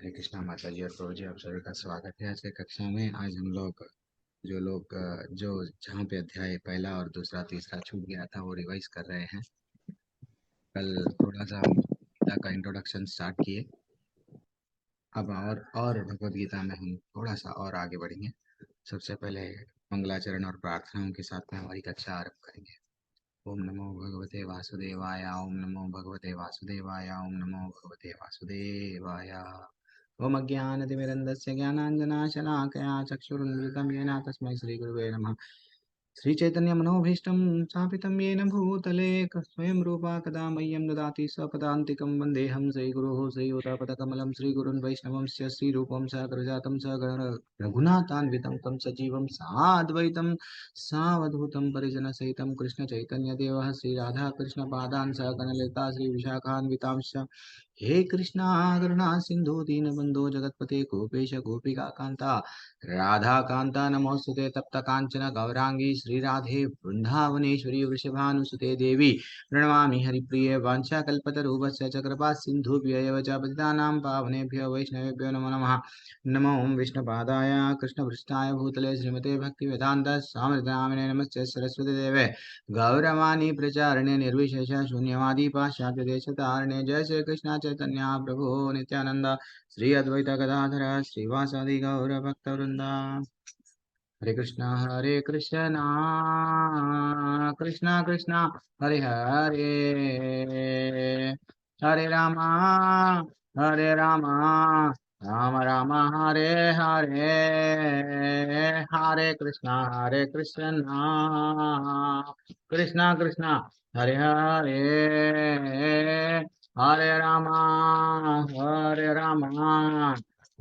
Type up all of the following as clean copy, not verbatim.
हरे कृष्णा माता जी और प्रभु जी, आप सभी का स्वागत है आज की कक्षा में। आज हम लोग जो जहाँ पे अध्याय पहला और दूसरा तीसरा छूट गया था वो रिवाइज कर रहे हैं। कल थोड़ा सा हम गीता का इंट्रोडक्शन स्टार्ट किए। अब और भगवत गीता में हम थोड़ा सा और आगे बढ़ेंगे। सबसे पहले मंगलाचरण और प्रार्थनाओं के साथ में हमारी कक्षा आरंभ करेंगे। ओम नमो भगवते वासुदेवाय, ओम नमो भगवते वासुदेवाय, ओम नमो भगवते वासुदेवाय। ओम अज्ञानतिमिरन्दस्य ज्ञानाञ्जनाशलाकया चक्षुरुन्मिलितं येन तस्मै श्रीगुरुवे नमः। श्रीचैतन्यमनोभीष्टं स्थापितं येन भूतले स्वयं रूपा कदा मह्यं ददाति स्वपदान्तिकं वन्देऽहं श्रीगुरुः श्रीयुतपदकमलं श्रीगुरुन् वैष्णवंस्य श्रीरूपं सहगृजातं सहगण रघुनाथान्वितं तं सजीवं साद्वैतं सावधूतं परिजनसहितं कृष्णचैतन्यदेवः श्रीराधाकृष्णपादान् सहगणललिता श्रीविशाखान्वितांश्च। हे कृष्णा करुणा सिंधु दीनबंधो जगतपते गोपेश गोपिका कांता राधा कांता नमोस्तुते तप्त कांचन गौरांगी श्रीराधे वृंदावनेश्वरी वृषभानुसुते देवी प्रणमामि हरिप्रिये वाञ्छाकल्पतरुभ्यश्च च कृपा सिन्धुभ्यैव च पतितानां पावनेभ्यो वैष्णवेभ्यो नमो नमः। नमो विष्णुपादाय कृष्णपृष्ठाय भूतले श्रीमते भक्तिवेदान्त स्वामी नामिने नमस्ते सरस्वती देवे गौरवाणी प्रचारणे निर्विशेष शून्यवादी पाश्चात्य देशतारणे। जय श्री कृष्ण चैतन्य प्रभु नित्यानंद श्री अद्वैत गदाधर श्रीवासादि गौर भक्त वृंदा। हरे कृष्णा कृष्णा कृष्णा हरे हरे, हरे रामा राम राम हरे हरे, हरे कृष्णा कृष्णा कृष्णा हरे हरे, हरे रामा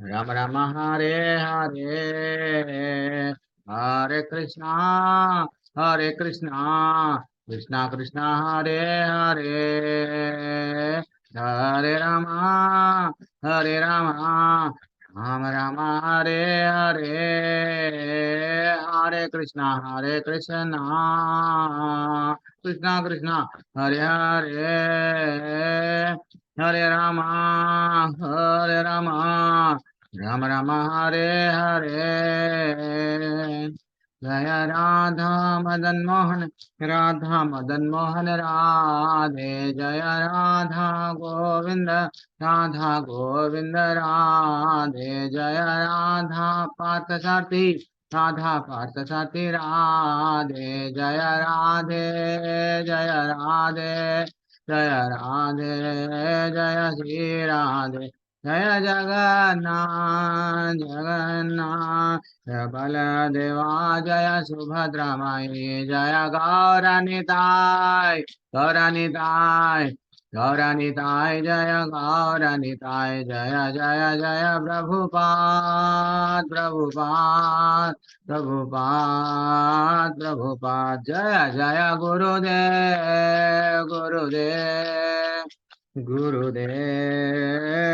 राम राम हरे हरे, हरे कृष्णा कृष्णा कृष्णा हरे हरे, हरे रामा राम राम हरे हरे, हरे कृष्णा कृष्णा कृष्णा हरे हरे, हरे रामा राम राम हरे हरे। जय राधा मदन मोहन राधे, जय राधा गोविंद राधे, जय पार्थ सारथी राधे, जय राधे जय श्री राधे, जय जगन्नाथ जय बलदेवा, जय सुभद्रा माई, जय गौरानिताय जय गौरानिताय, जय जय जय प्रभुपाद, जय जय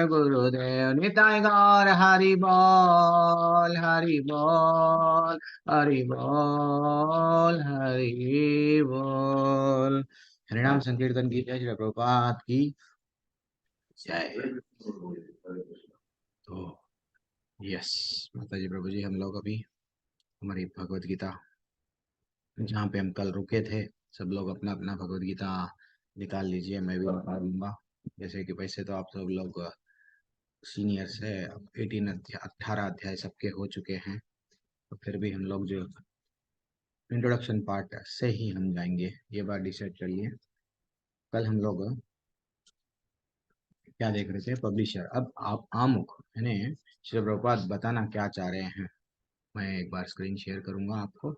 गुरुदेव निताय गौर हरि बोल हरि बोल। हरिनाम संकीर्तन की जय, श्री प्रभुपाद की जय। तो यस माता जी प्रभु जी, हम लोग अभी हमारी भगवत गीता जहाँ पे हम कल रुके थे, सब लोग अपना अपना भगवत गीता निकाल लीजिए, मैं भी निकाल लूंगा। जैसे कि वैसे तो आप सब लोग सीनियर्स है, 18 अध्याय सबके हो चुके हैं, तो फिर भी हम लोग जो इंट्रोडक्शन पार्ट से ही हम जाएंगे, ये बात डिसाइड कर लिए। कल हम लोग क्या देख रहे थे, पब्लिशर। अब आप आमुख यानी श्री प्रभुपाद बताना क्या चाह रहे हैं, मैं एक बार स्क्रीन शेयर करूंगा आपको,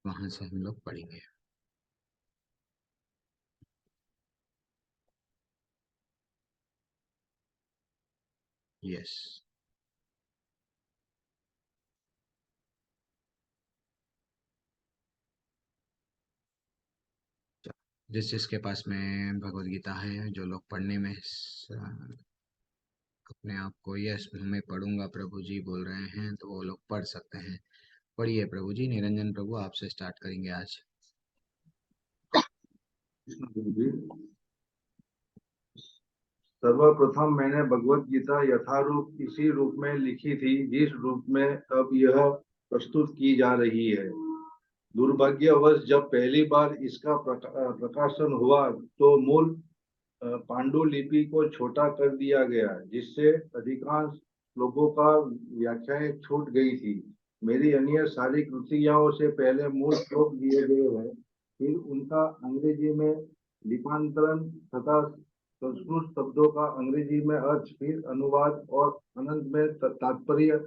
वहां से हम लोग पढ़ेंगे। यस, जिसके पास में भगवत गीता है, जो लोग पढ़ने में अपने आप को यस मैं पढ़ूंगा प्रभु जी बोल रहे हैं, तो वो लोग पढ़ सकते हैं। पढ़िए प्रभु जी। निरंजन प्रभु, आपसे स्टार्ट करेंगे आज। सर्वप्रथम मैंने भगवत गीता यथारूप इसी रूप में लिखी थी जिस रूप में अब यह प्रस्तुत की जा रही है। दुर्भाग्यवश जब पहली बार इसका प्रकाशन हुआ तो मूल पांडुलिपि को छोटा कर दिया गया, जिससे अधिकांश श्लोकों का व्याख्याएं छूट गई थी। मेरी अन्य सारी कृतियों से पहले मूल श्लोक दिए गए हैं, फिर उनका अंग्रेजी में लिपांतरण तथा संस्कृत शब्दों का अंग्रेजी में अर्थ, फिर अनुवाद और अनंत में तात्पर्य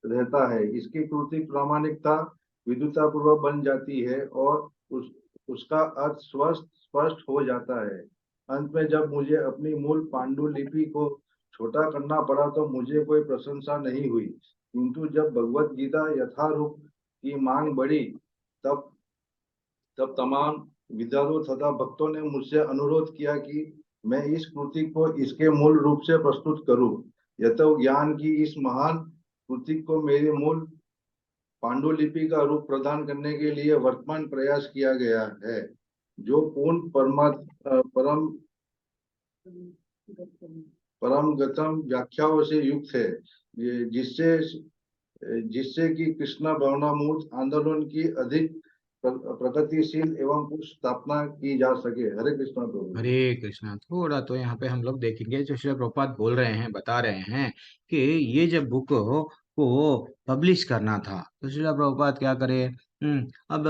रहता है। इसकी कृति प्रामाणिकता विद्वतापूर्वक बन जाती है और उसका अर्थ स्पष्ट हो जाता है। अंत में जब मुझे अपनी मूल पांडुलिपि को छोटा करना पड़ा तो मुझे कोई प्रशंसा नहीं हुई, किंतु जब भगवत गीता यथारूप की मांग बढ़ी तब तब तमाम विद्वानों तथा भक्तों ने मुझसे अनुरोध किया कि मैं इस कृति को इसके मूल रूप से प्रस्तुत करूं। यतः ज्ञान की इस महान कृति को मेरे मूल पांडुलिपि का रूप प्रदान करने के लिए वर्तमान प्रयास किया गया है, जो पूर्ण परमगतम व्याख्याओं से युक्त है, जिससे जिससे कि कृष्ण भावनामूर्त आंदोलन की अधिक प्रगतिशील एवं कुछ स्थापना की जा सके। हरे कृष्णा प्रभु। हरे कृष्णा। थोड़ा तो यहाँ पे हम लोग देखेंगे, जो श्रील प्रभुपाद बोल रहे हैं, बता रहे हैं कि ये जब बुक को पब्लिश करना था तो श्रील प्रभुपाद क्या करे। अब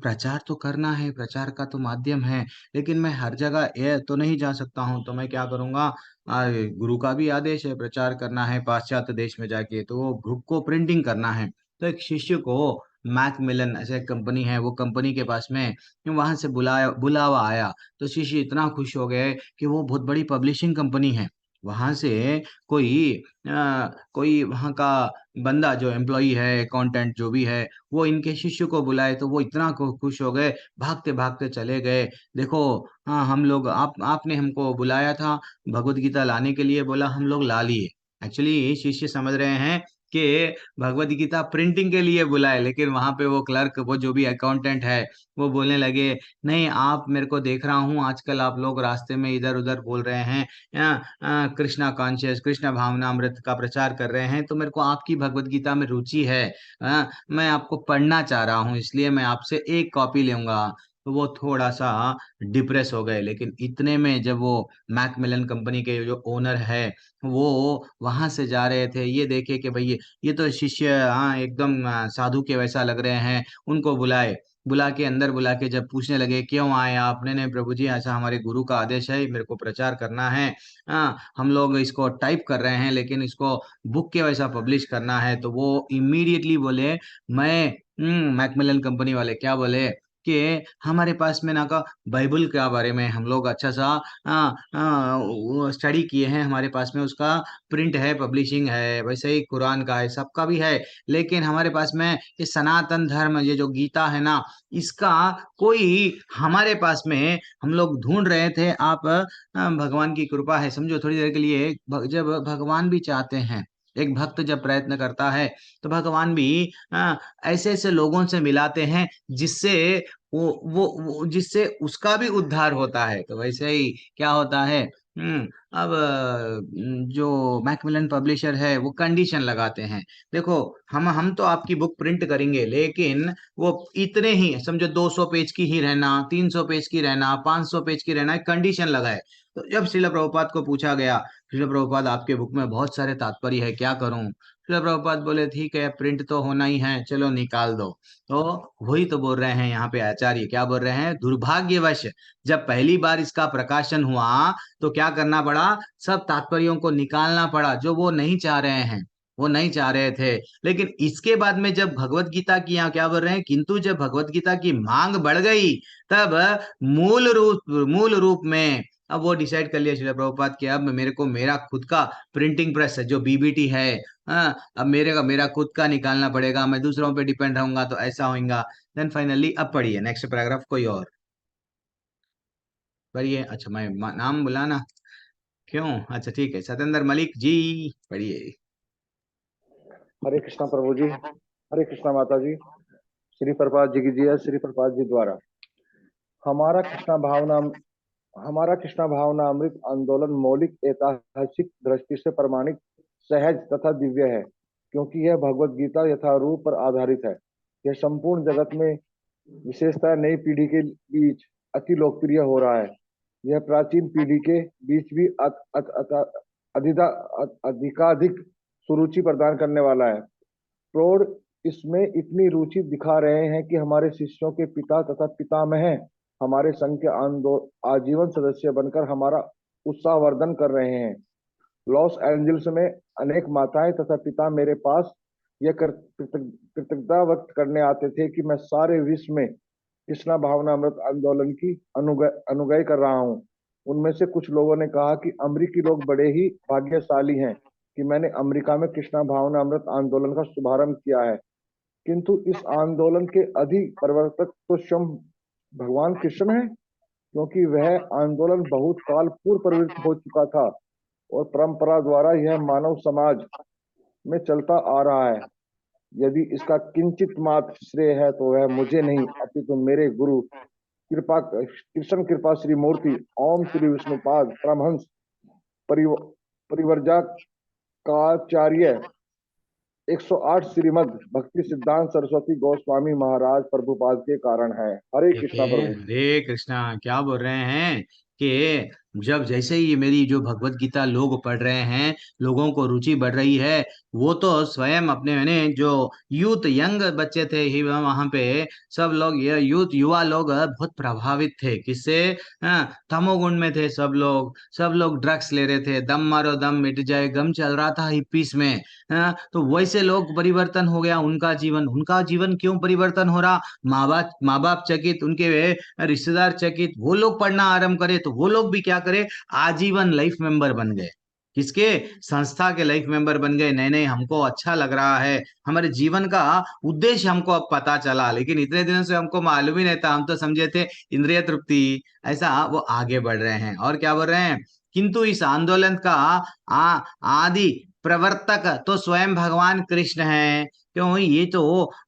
प्रचार तो करना है, प्रचार का तो माध्यम है, लेकिन मैं हर जगह ये तो नहीं जा सकता हूँ। तो मैं क्या करूँगा, गुरु का भी आदेश है प्रचार करना है पाश्चात्य देश में जाके, तो वो बुक को प्रिंटिंग करना है। तो एक शिष्य को मैकमिलन ऐसे कंपनी है, वो कंपनी के पास में वहां से बुलावा आया। तो शिष्य इतना खुश हो गए कि वो बहुत बड़ी पब्लिशिंग कंपनी है। वहां से कोई कोई वहां का बंदा जो एम्प्लॉई है, अकाउंटेंट जो भी है, वो इनके शिष्य को बुलाए। तो वो इतना खुश हो गए, भागते भागते चले गए। देखो, हाँ हम लोग, आपने हमको बुलाया था, भगवत गीता लाने के लिए बोला, हम लोग ला लिए। एक्चुअली शिष्य समझ रहे हैं कि भगवत गीता प्रिंटिंग के लिए बुलाए, लेकिन वहां पे वो क्लर्क, वो जो भी अकाउंटेंट है, वो बोलने लगे, नहीं आप, मेरे को देख रहा हूँ आजकल आप लोग रास्ते में इधर उधर बोल रहे हैं, कृष्णा कॉन्शियस, कृष्ण भावनामृत का प्रचार कर रहे हैं, तो मेरे को आपकी भगवत गीता में रुचि है। मैं आपको पढ़ना चाह रहा हूँ, इसलिए मैं आपसे एक कॉपी लूंगा। तो वो थोड़ा सा डिप्रेस हो गए। लेकिन इतने में जब वो मैकमिलन कंपनी के जो ओनर है, वो वहां से जा रहे थे, ये देखे कि भाई ये तो शिष्य, हाँ एकदम साधु के वैसा लग रहे हैं। उनको बुलाए, बुला के अंदर बुला के जब पूछने लगे, क्यों आए आपने? ने प्रभु जी ऐसा हमारे गुरु का आदेश है, मेरे को प्रचार करना है। हम लोग इसको टाइप कर रहे हैं, लेकिन इसको बुक के वैसा पब्लिश करना है। तो वो इमीडिएटली बोले, मैं मैकमिलन कंपनी वाले क्या बोले कि हमारे पास में ना का बाइबल के बारे में हम लोग अच्छा सा स्टडी किए हैं, हमारे पास में उसका प्रिंट है, पब्लिशिंग है, वैसे ही कुरान का है, सबका भी है। लेकिन हमारे पास में ये सनातन धर्म, ये जो गीता है ना, इसका कोई हमारे पास में, हम लोग ढूंढ रहे थे। आप भगवान की कृपा है, समझो थोड़ी देर के लिए, जब भगवान भी चाहते हैं, एक भक्त जब प्रयत्न करता है, तो भगवान भी ऐसे ऐसे लोगों से मिलाते हैं जिससे जिससे उसका भी उद्धार होता है। तो वैसे ही क्या होता है, अब जो मैकमिलन पब्लिशर है, वो कंडीशन लगाते हैं, देखो हम तो आपकी बुक प्रिंट करेंगे, लेकिन वो इतने ही, समझो 200 पेज की ही रहना, 300 पेज की रहना, 500 पेज की रहना, एक कंडीशन लगाए। तो जब श्रील प्रभुपाद को पूछा गया, श्रील प्रभुपाद आपके बुक में बहुत सारे तात्पर्य है, क्या करूं? श्रील प्रभुपाद बोले, ठीक है प्रिंट तो होना ही है, चलो निकाल दो। तो वही तो बोल रहे हैं यहाँ पे आचार्य, क्या बोल रहे हैं, दुर्भाग्यवश जब पहली बार इसका प्रकाशन हुआ तो क्या करना पड़ा, सब तात्पर्यों को निकालना पड़ा, जो वो नहीं चाह रहे हैं, वो नहीं चाह रहे थे। लेकिन इसके बाद में जब भगवत गीता की, यहाँ क्या बोल रहे हैं, किंतु जब भगवत गीता की मांग बढ़ गई, तब मूल रूप में अब वो डिसाइड कर लिया श्रील प्रभुपाद कि अब मेरे को मेरा खुद का प्रिंटिंग प्रेस है, जो बीबीटी है, अब मेरा खुद का निकालना पड़ेगा, मैं दूसरों पे डिपेंड रहूंगा तो ऐसा होगा। देन फाइनली अब पढ़िए नेक्स्ट पैराग्राफ, कोई और पढ़िए। अच्छा, मैं नाम बुलाना क्यों? अच्छा ठीक है, सतेंद्र मलिक जी पढ़िए। हरे कृष्णा प्रभु जी, हरे कृष्णा माता जी। श्री प्रपाद जी की जय। श्री प्रपाद जी द्वारा हमारा कृष्णा भावना हमारा कृष्णा भावना अमृत आंदोलन मौलिक ऐतिहासिक दृष्टि से प्रमाणिक, सहज तथा दिव्य है, क्योंकि यह भगवत गीता यथारूप पर आधारित है। यह संपूर्ण जगत में, विशेषतः नई पीढ़ी के बीच अति लोकप्रिय हो रहा है। यह प्राचीन पीढ़ी के बीच भी अधिकाधिक सुरुचि प्रदान करने वाला है। प्रौढ़ इसमें इतनी रुचि दिखा रहे हैं कि हमारे शिष्यों के पिता तथा पितामह हमारे संघ के आजीवन सदस्य बनकर हमारा उत्साहवर्धन कर रहे हैं। लॉस एंजल्स में अनेक माताएं तथा पिता मेरे पास यह कृतज्ञता व्यक्त करने आते थे कि मैं सारे विश्व में कृष्णा भावना अमृत आंदोलन की अनुगाई कर रहा हूँ। उनमें से कुछ लोगों ने कहा कि अमेरिकी लोग बड़े ही भाग्यशाली हैं कि मैंने अमेरिका में कृष्णा भावना अमृत आंदोलन का शुभारंभ किया है, किंतु इस आंदोलन के अधिक प्रवर्तक तो स्वयं भगवान कृष्ण है, क्योंकि वह आंदोलन बहुत काल पूर्व प्रवृत्त हो चुका था और परंपरा द्वारा यह मानव समाज में चलता आ रहा है। यदि इसका किंचित मात्र श्रेय है तो वह मुझे नहीं, अपितु मेरे गुरु कृष्ण कृपा श्री मूर्ति ओम श्री विष्णुपाद परमहंस परिव्राजकाचार्य 108 श्रीमद भक्ति सिद्धांत सरस्वती गोस्वामी महाराज प्रभुपाद के कारण है। हरे कृष्णा प्रभु। हरे कृष्णा। क्या बोल रहे हैं कि जब जैसे ही मेरी जो भगवत गीता लोग पढ़ रहे हैं, लोगों को रुचि बढ़ रही है, वो तो स्वयं अपने मैंने जो यूथ यंग बच्चे थे ही वहां पे सब लोग, ये यूथ युवा लोग बहुत प्रभावित थे। किससे? तमोगुण में थे सब लोग ड्रग्स ले रहे थे, दम मारो दम मिट जाए गम चल रहा था हिप्पीस में। तो वैसे लोग परिवर्तन हो गया उनका जीवन क्यों परिवर्तन हो रहा? माँ बाप चकित, उनके रिश्तेदार चकित, वो लोग पढ़ना आरंभ करे तो वो लोग भी क्या करे, आजीवन लाइफ मेंबर बन गए। किसके? संस्था के लाइफ मेंबर बन गए। नहीं नहीं, हमको अच्छा लग रहा है, हमारे जीवन का उद्देश्य हमको अब पता चला, लेकिन इतने दिनों से हमको मालूम ही नहीं था, हम तो समझे थे इंद्रिय तृप्ति। ऐसा वो आगे बढ़ रहे हैं और क्या बोल रहे हैं, किंतु इस आंदोलन का आदि प्रवर्तक तो स्वयं भगवान कृष्ण है। क्यों? ये तो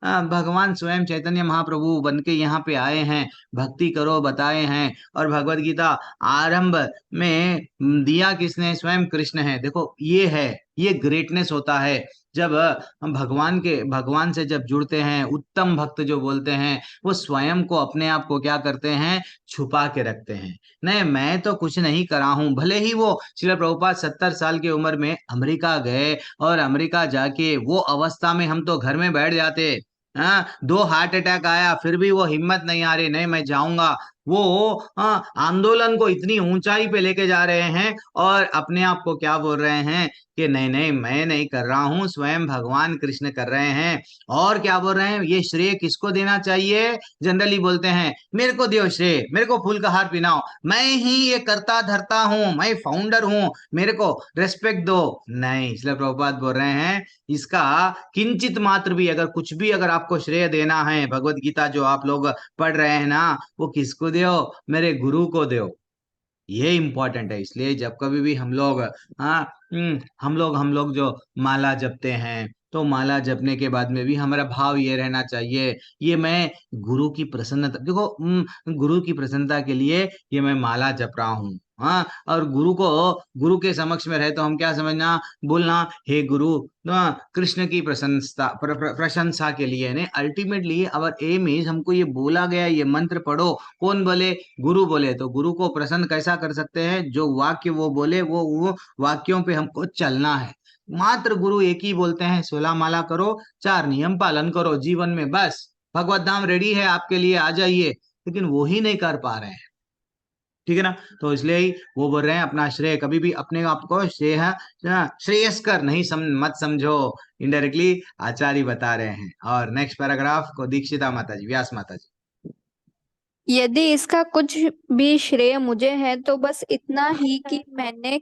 भगवान स्वयं चैतन्य महाप्रभु बन के यहाँ पे आए हैं, भक्ति करो बताए हैं। और भगवत गीता आरंभ में दिया किसने? स्वयं कृष्ण है। देखो ये है, ये ग्रेटनेस होता है जब हम भगवान से जब जुड़ते हैं। उत्तम भक्त जो बोलते हैं वो स्वयं को, अपने आप को क्या करते हैं? छुपा के रखते हैं। नहीं, मैं तो कुछ नहीं करा हूं। भले ही वो श्रील प्रभुपाद 70 साल की उम्र में अमेरिका गए और अमेरिका जाके वो अवस्था में हम तो घर में बैठ जाते। हाँ, 2 हार्ट अटैक आया फिर भी वो हिम्मत नहीं आ रही, नहीं मैं जाऊंगा। वो आंदोलन को इतनी ऊंचाई पे लेके जा रहे हैं और अपने आप को क्या बोल रहे हैं कि नहीं नहीं मैं नहीं कर रहा हूं, स्वयं भगवान कृष्ण कर रहे हैं। और क्या बोल रहे हैं, ये श्रेय किसको देना चाहिए? जनरली बोलते हैं मेरे को दियो श्रेय, मेरे को फूल का हार पहनाओ, मैं ही ये करता धरता हूं, मैं फाउंडर हूं, मेरे को रेस्पेक्ट दो। नहीं, इसलिए प्रभुपाद बोल रहे हैं इसका किंचित मात्र भी, अगर कुछ भी अगर आपको श्रेय देना है, भगवत गीता जो आप लोग पढ़ रहे हैं ना, वो किसको दो? मेरे गुरु को दो। ये इंपॉर्टेंट है। इसलिए जब कभी भी हम लोग, हाँ, हम लोग जो माला जपते हैं, तो माला जपने के बाद में भी हमारा भाव ये रहना चाहिए, ये मैं गुरु की प्रसन्नता, देखो गुरु की प्रसन्नता के लिए ये मैं माला जप रहा हूँ। हाँ, और गुरु के समक्ष में रहे तो हम क्या समझना, बोलना हे गुरु, कृष्ण की प्रशंसा के लिए। नहीं, अल्टीमेटली अवर एम इज, हमको ये बोला गया ये मंत्र पढ़ो, कौन बोले? गुरु बोले। तो गुरु को प्रसन्न कैसा कर सकते हैं? जो वाक्य वो बोले वो वाक्यों पे हमको चलना है। मात्र गुरु एक ही बोलते हैं, 16 माला करो, 4 नियम पालन करो जीवन में, बस भगवत धाम रेडी है आपके लिए, आ जाइए। लेकिन वो ही नहीं कर पा रहे हैं। ठीक है ना? तो इसलिए ही वो बोल रहे हैं अपना श्रेय कभी भी अपने आप को श्रेयस्कर नहीं मत समझो। इनडायरेक्टली आचार्य बता रहे हैं। और नेक्स्ट पैराग्राफ को दीक्षिता माता जी, व्यास माता जी। यदि इसका कुछ भी श्रेय मुझे है तो बस इतना ही कि मैंने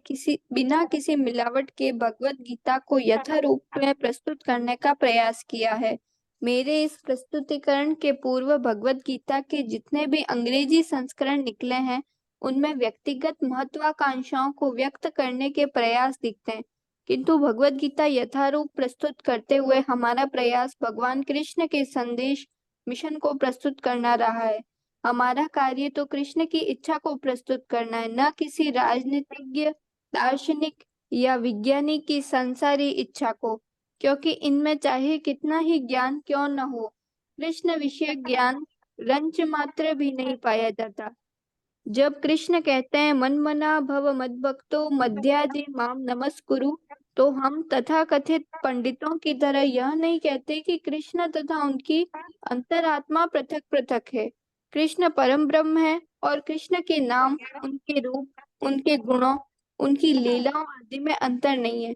बिना किसी मिलावट के भगवत गीता को यथारूप में प्रस्तुत करने का प्रयास किया है। मेरे इस प्रस्तुतिकरण के पूर्व भगवत गीता के जितने भी अंग्रेजी संस्करण निकले हैं, उनमें व्यक्तिगत महत्वाकांक्षाओं को व्यक्त करने के प्रयास दिखते हैं, किंतु भगवत गीता यथारूप प्रस्तुत करते हुए हमारा प्रयास भगवान कृष्ण के संदेश मिशन को प्रस्तुत करना रहा है। हमारा कार्य तो कृष्ण की इच्छा को प्रस्तुत करना है, न किसी राजनीतिज्ञ, दार्शनिक या विज्ञानी की संसारी इच्छा को, क्योंकि इनमें चाहे कितना ही ज्ञान क्यों न हो, कृष्ण विषय ज्ञान रंच मात्र भी नहीं पाया जाता। जब कृष्ण कहते हैं मन मना भव मद्भक्तो मध्याजी माम नमस्कुरु, तो हम तथाकथित पंडितों की तरह यह नहीं कहते कि कृष्ण तथा उनकी अंतरात्मा पृथक पृथक है। कृष्ण परम ब्रह्म है और कृष्ण के नाम, उनके रूप, उनके गुणों, उनकी लीलाओं आदि में अंतर नहीं है।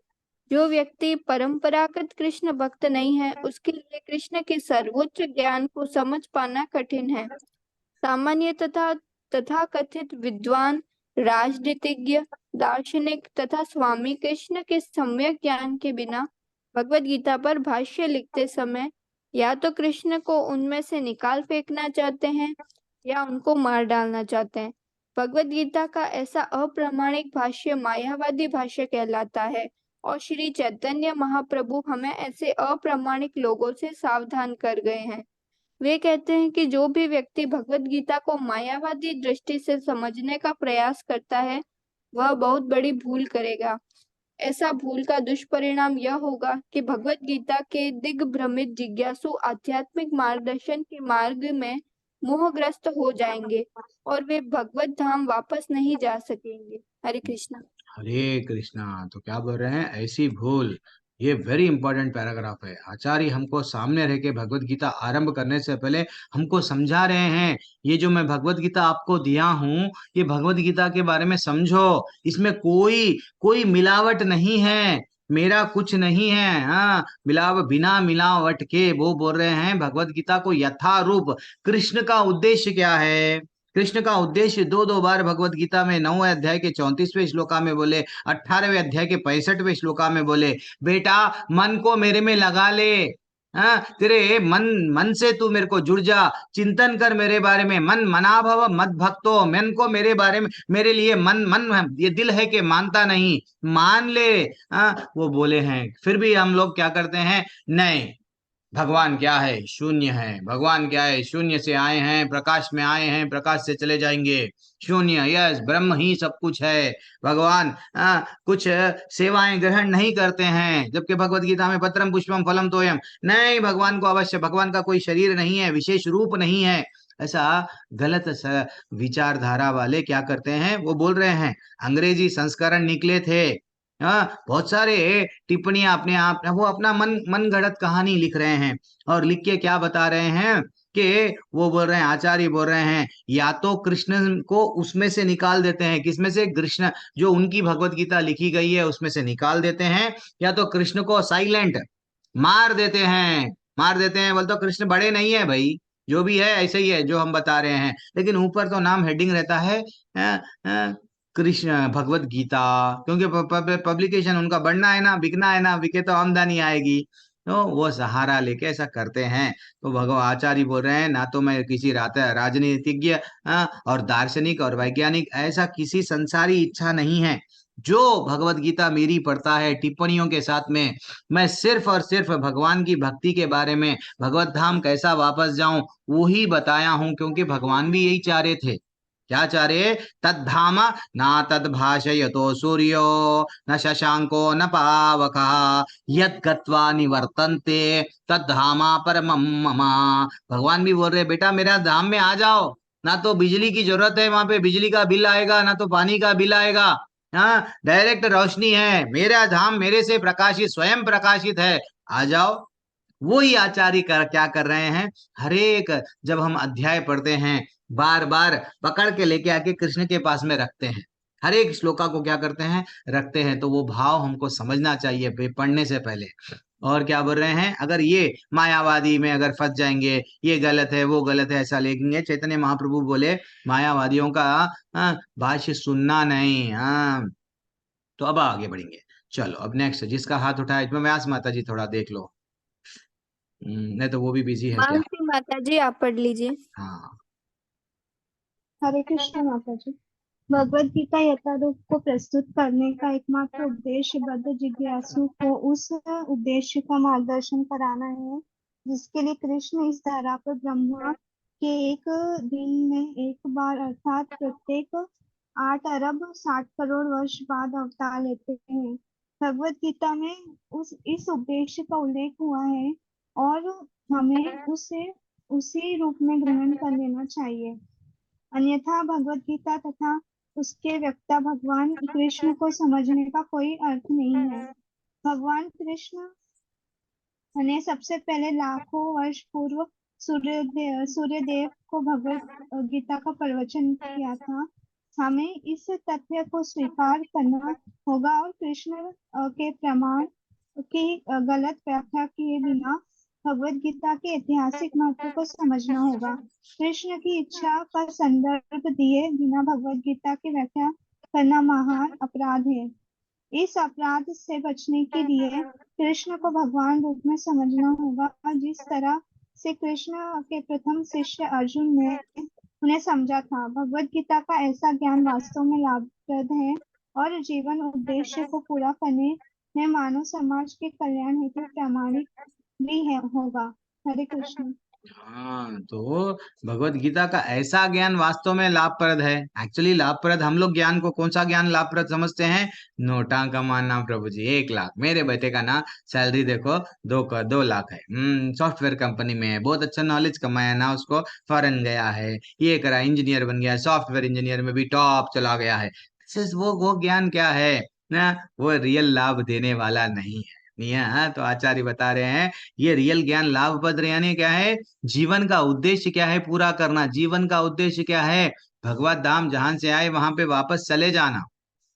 जो व्यक्ति परंपरागत कृष्ण भक्त नहीं है, उसके लिए कृष्ण के सर्वोच्च ज्ञान को समझ पाना कठिन है। सामान्य तथा तथाकथित विद्वान, राजनीतिज्ञ, दार्शनिक तथा स्वामी कृष्ण के सम्यक ज्ञान के बिना भगवत गीता पर भाष्य लिखते समय या तो कृष्ण को उनमें से निकाल फेंकना चाहते हैं या उनको मार डालना चाहते हैं। भगवत गीता का ऐसा अप्रामाणिक भाष्य मायावादी भाष्य कहलाता है और श्री चैतन्य महाप्रभु हमें ऐसे अप्रामाणिक लोगों से सावधान कर गए हैं। वे कहते हैं कि जो भी व्यक्ति भगवत गीता को मायावादी दृष्टि से समझने का प्रयास करता है, वह बहुत बड़ी भूल करेगा। ऐसा भूल का दुष्परिणाम यह होगा कि भगवत गीता के दिग्भ्रमित जिज्ञासु आध्यात्मिक मार्गदर्शन के मार्ग में मोहग्रस्त हो जाएंगे और वे भगवत धाम वापस नहीं जा सकेंगे। हरे कृष्णा। हरे कृष्णा। तो क्या बोल रहे हैं, ऐसी भूल, ये वेरी इंपॉर्टेंट पैराग्राफ है। आचार्य हमको सामने रह के भगवत गीता आरंभ करने से पहले हमको समझा रहे हैं, ये जो मैं भगवत गीता आपको दिया हूँ, ये भगवत गीता के बारे में समझो, इसमें कोई कोई मिलावट नहीं है, मेरा कुछ नहीं है। हाँ, बिना मिलावट के वो बोल रहे हैं भगवत गीता को यथारूप। कृष्ण का उद्देश्य क्या है? कृष्ण का उद्देश्य दो दो बार भगवत गीता में 9वें अध्याय के 34वें श्लोका में बोले, 18वें अध्याय के 65वें श्लोका में बोले, बेटा मन को मेरे में लगा ले। हाँ, तेरे मन से तू मेरे को जुड़ जा, चिंतन कर मेरे बारे में, मन मना भव मत भक्तो, मन को मेरे बारे में, मेरे लिए मन ये दिल है कि मानता नहीं, मान ले। हाँ, वो बोले हैं। फिर भी हम लोग क्या करते हैं, नहीं, भगवान क्या है, शून्य है। भगवान क्या है, शून्य से आए हैं, प्रकाश में आए हैं, प्रकाश से चले जाएंगे। शून्य, यस, ब्रह्म ही सब कुछ है। भगवान कुछ सेवाएं ग्रहण नहीं करते हैं, जबकि भगवत गीता में पत्रम पुष्पम फलम तोयम, नहीं, भगवान को अवश्य, भगवान का कोई शरीर नहीं है, विशेष रूप नहीं है। ऐसा गलत विचारधारा वाले क्या करते हैं, वो बोल रहे हैं, अंग्रेजी संस्करण निकले थे, हाँ, बहुत सारे टिप्पणियां अपने आप, वो अपना मन गढ़ंत कहानी लिख रहे हैं, और लिख के क्या बता रहे हैं कि वो बोल रहे हैं, आचार्य बोल रहे हैं, या तो कृष्ण को उसमें से निकाल देते हैं, किसमें से, कृष्ण जो उनकी भगवत गीता लिखी गई है उसमें से निकाल देते हैं, या तो कृष्ण को साइलेंट मार देते हैं। मार देते हैं बोल, तो कृष्ण बड़े नहीं है भाई, जो भी है ऐसे ही है जो हम बता रहे हैं, लेकिन ऊपर तो नाम हेडिंग रहता है कृष्ण भगवत गीता, क्योंकि पब्लिकेशन उनका बढ़ना है ना, बिकना है ना, बिके तो आमदनी आएगी, तो वो सहारा लेके ऐसा करते हैं। तो भगवान आचार्य बोल रहे हैं, ना तो मैं किसी राजनीतिज्ञ और दार्शनिक और वैज्ञानिक, ऐसा किसी संसारी इच्छा नहीं है। जो भगवत गीता मेरी पढ़ता है टिप्पणियों के साथ में, मैं सिर्फ और सिर्फ भगवान की भक्ति के बारे में, भगवत धाम कैसा वापस जाऊं, वो ही बताया हूं, क्योंकि भगवान भी यही चाह रहे थे। क्या चाह रहे? तद्धाम ना तद भाषयतो सूर्यो न शशांको न पावकः यद गत्वा निवर्तन्ते तद्धामा परमं मम। भगवान भी बोल रहे, बेटा मेरा धाम में आ जाओ, ना तो बिजली की जरूरत है, वहां पे बिजली का बिल आएगा, ना तो पानी का बिल आएगा। हाँ, डायरेक्ट रोशनी है, मेरा धाम मेरे से प्रकाशित, स्वयं प्रकाशित है, आ जाओ। वो ही आचार्य क्या कर रहे हैं, हरेक जब हम अध्याय पढ़ते हैं, बार बार पकड़ के लेके आके कृष्ण के पास में रखते हैं, हर एक श्लोका को क्या करते हैं, रखते हैं, तो वो भाव हमको समझना चाहिए पढ़ने से पहले। और क्या बोल रहे हैं, अगर ये मायावादी में अगर फंस जाएंगे, ये गलत है वो गलत है ऐसा लिखेंगे, चैतन्य महाप्रभु बोले मायावादियों का भाष्य सुनना नहीं। हाँ, तो अब आगे बढ़ेंगे। चलो अब नेक्स्ट जिसका हाथ उठाया, इसमें व्यास माता जी थोड़ा देख लो। नहीं तो वो भी बिजी है क्या? मानसी माता जी, आप पढ़ लीजिए। हाँ। हरे कृष्ण माता जी। भगवत गीता यथारूप को प्रस्तुत करने का एकमात्र उद्देश्य बद्ध जिज्ञासु को उस उद्देश्य का मार्गदर्शन कराना है जिसके लिए कृष्ण इस धरा पर ब्रह्मा कि एक दिन में एक बार अर्थात प्रत्येक 8 अरब 60 करोड़ वर्ष बाद अवतार लेते हैं। भगवत गीता में इस उद्देश्य का उल्लेख हुआ है और हमें उसे उसी रूप में ग्रहण कर लेना चाहिए। अन्यथा भगवत गीता तथा उसके वक्ता भगवान कृष्ण को समझने का कोई अर्थ नहीं है। भगवान कृष्ण ने सबसे पहले लाखों वर्ष पूर्व सूर्यदेव को भगवत गीता का प्रवचन किया था। हमें इस तथ्य को स्वीकार करना होगा और कृष्ण के प्रमाण की गलत व्याख्या किए बिना भगवत गीता के ऐतिहासिक महत्व को समझना होगा। कृष्ण की इच्छा का संदर्भ दिए बिना भगवत गीता की व्याख्या करना महान अपराध है। इस अपराध से बचने के लिए कृष्ण को भगवान रूप में समझना होगा। जिस तरह से कृष्ण के प्रथम शिष्य अर्जुन ने उन्हें समझा था। भगवत गीता का ऐसा ज्ञान वास्तव में लाभप्रद है और जीवन उद्देश्य को पूरा करने में मानव समाज के कल्याण हेतु प्रामाणिक भी है होगा। हरे कृष्ण। हाँ, तो भगवत गीता का ऐसा ज्ञान वास्तव में लाभप्रद है। एक्चुअली लाभप्रद हम लोग ज्ञान को कौन सा ज्ञान लाभप्रद समझते हैं? नोटा कमाना प्रभु जी, 1 लाख। मेरे बेटे का ना सैलरी देखो 2 लाख है। सॉफ्टवेयर कंपनी में है, बहुत अच्छा नॉलेज कमाया ना, उसको फॉरेन गया है, ये करा, इंजीनियर बन गया, सॉफ्टवेयर इंजीनियर में भी टॉप चला गया है। वो ज्ञान क्या है ना, वो रियल लाभ देने वाला नहीं है। यहाँ तो आचार्य बता रहे हैं, ये रियल ज्ञान लाभप्रद यानी क्या है? जीवन का उद्देश्य क्या है पूरा करना? जीवन का उद्देश्य क्या है? भगवत धाम जहां से आए वहां पे वापस चले जाना।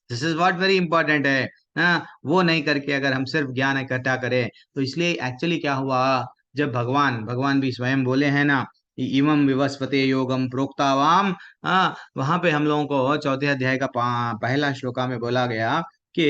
This is what very important है। हाँ, वो नहीं करके अगर हम सिर्फ ज्ञान इकट्ठा करें तो इसलिए एक्चुअली क्या हुआ, जब भगवान भगवान भी स्वयं बोले हैं ना, इमं विवस्वते योगम प्रोक्तावाम। हाँ, वहां पे हम लोगों को चौथे अध्याय का पहला श्लोका में बोला गया कि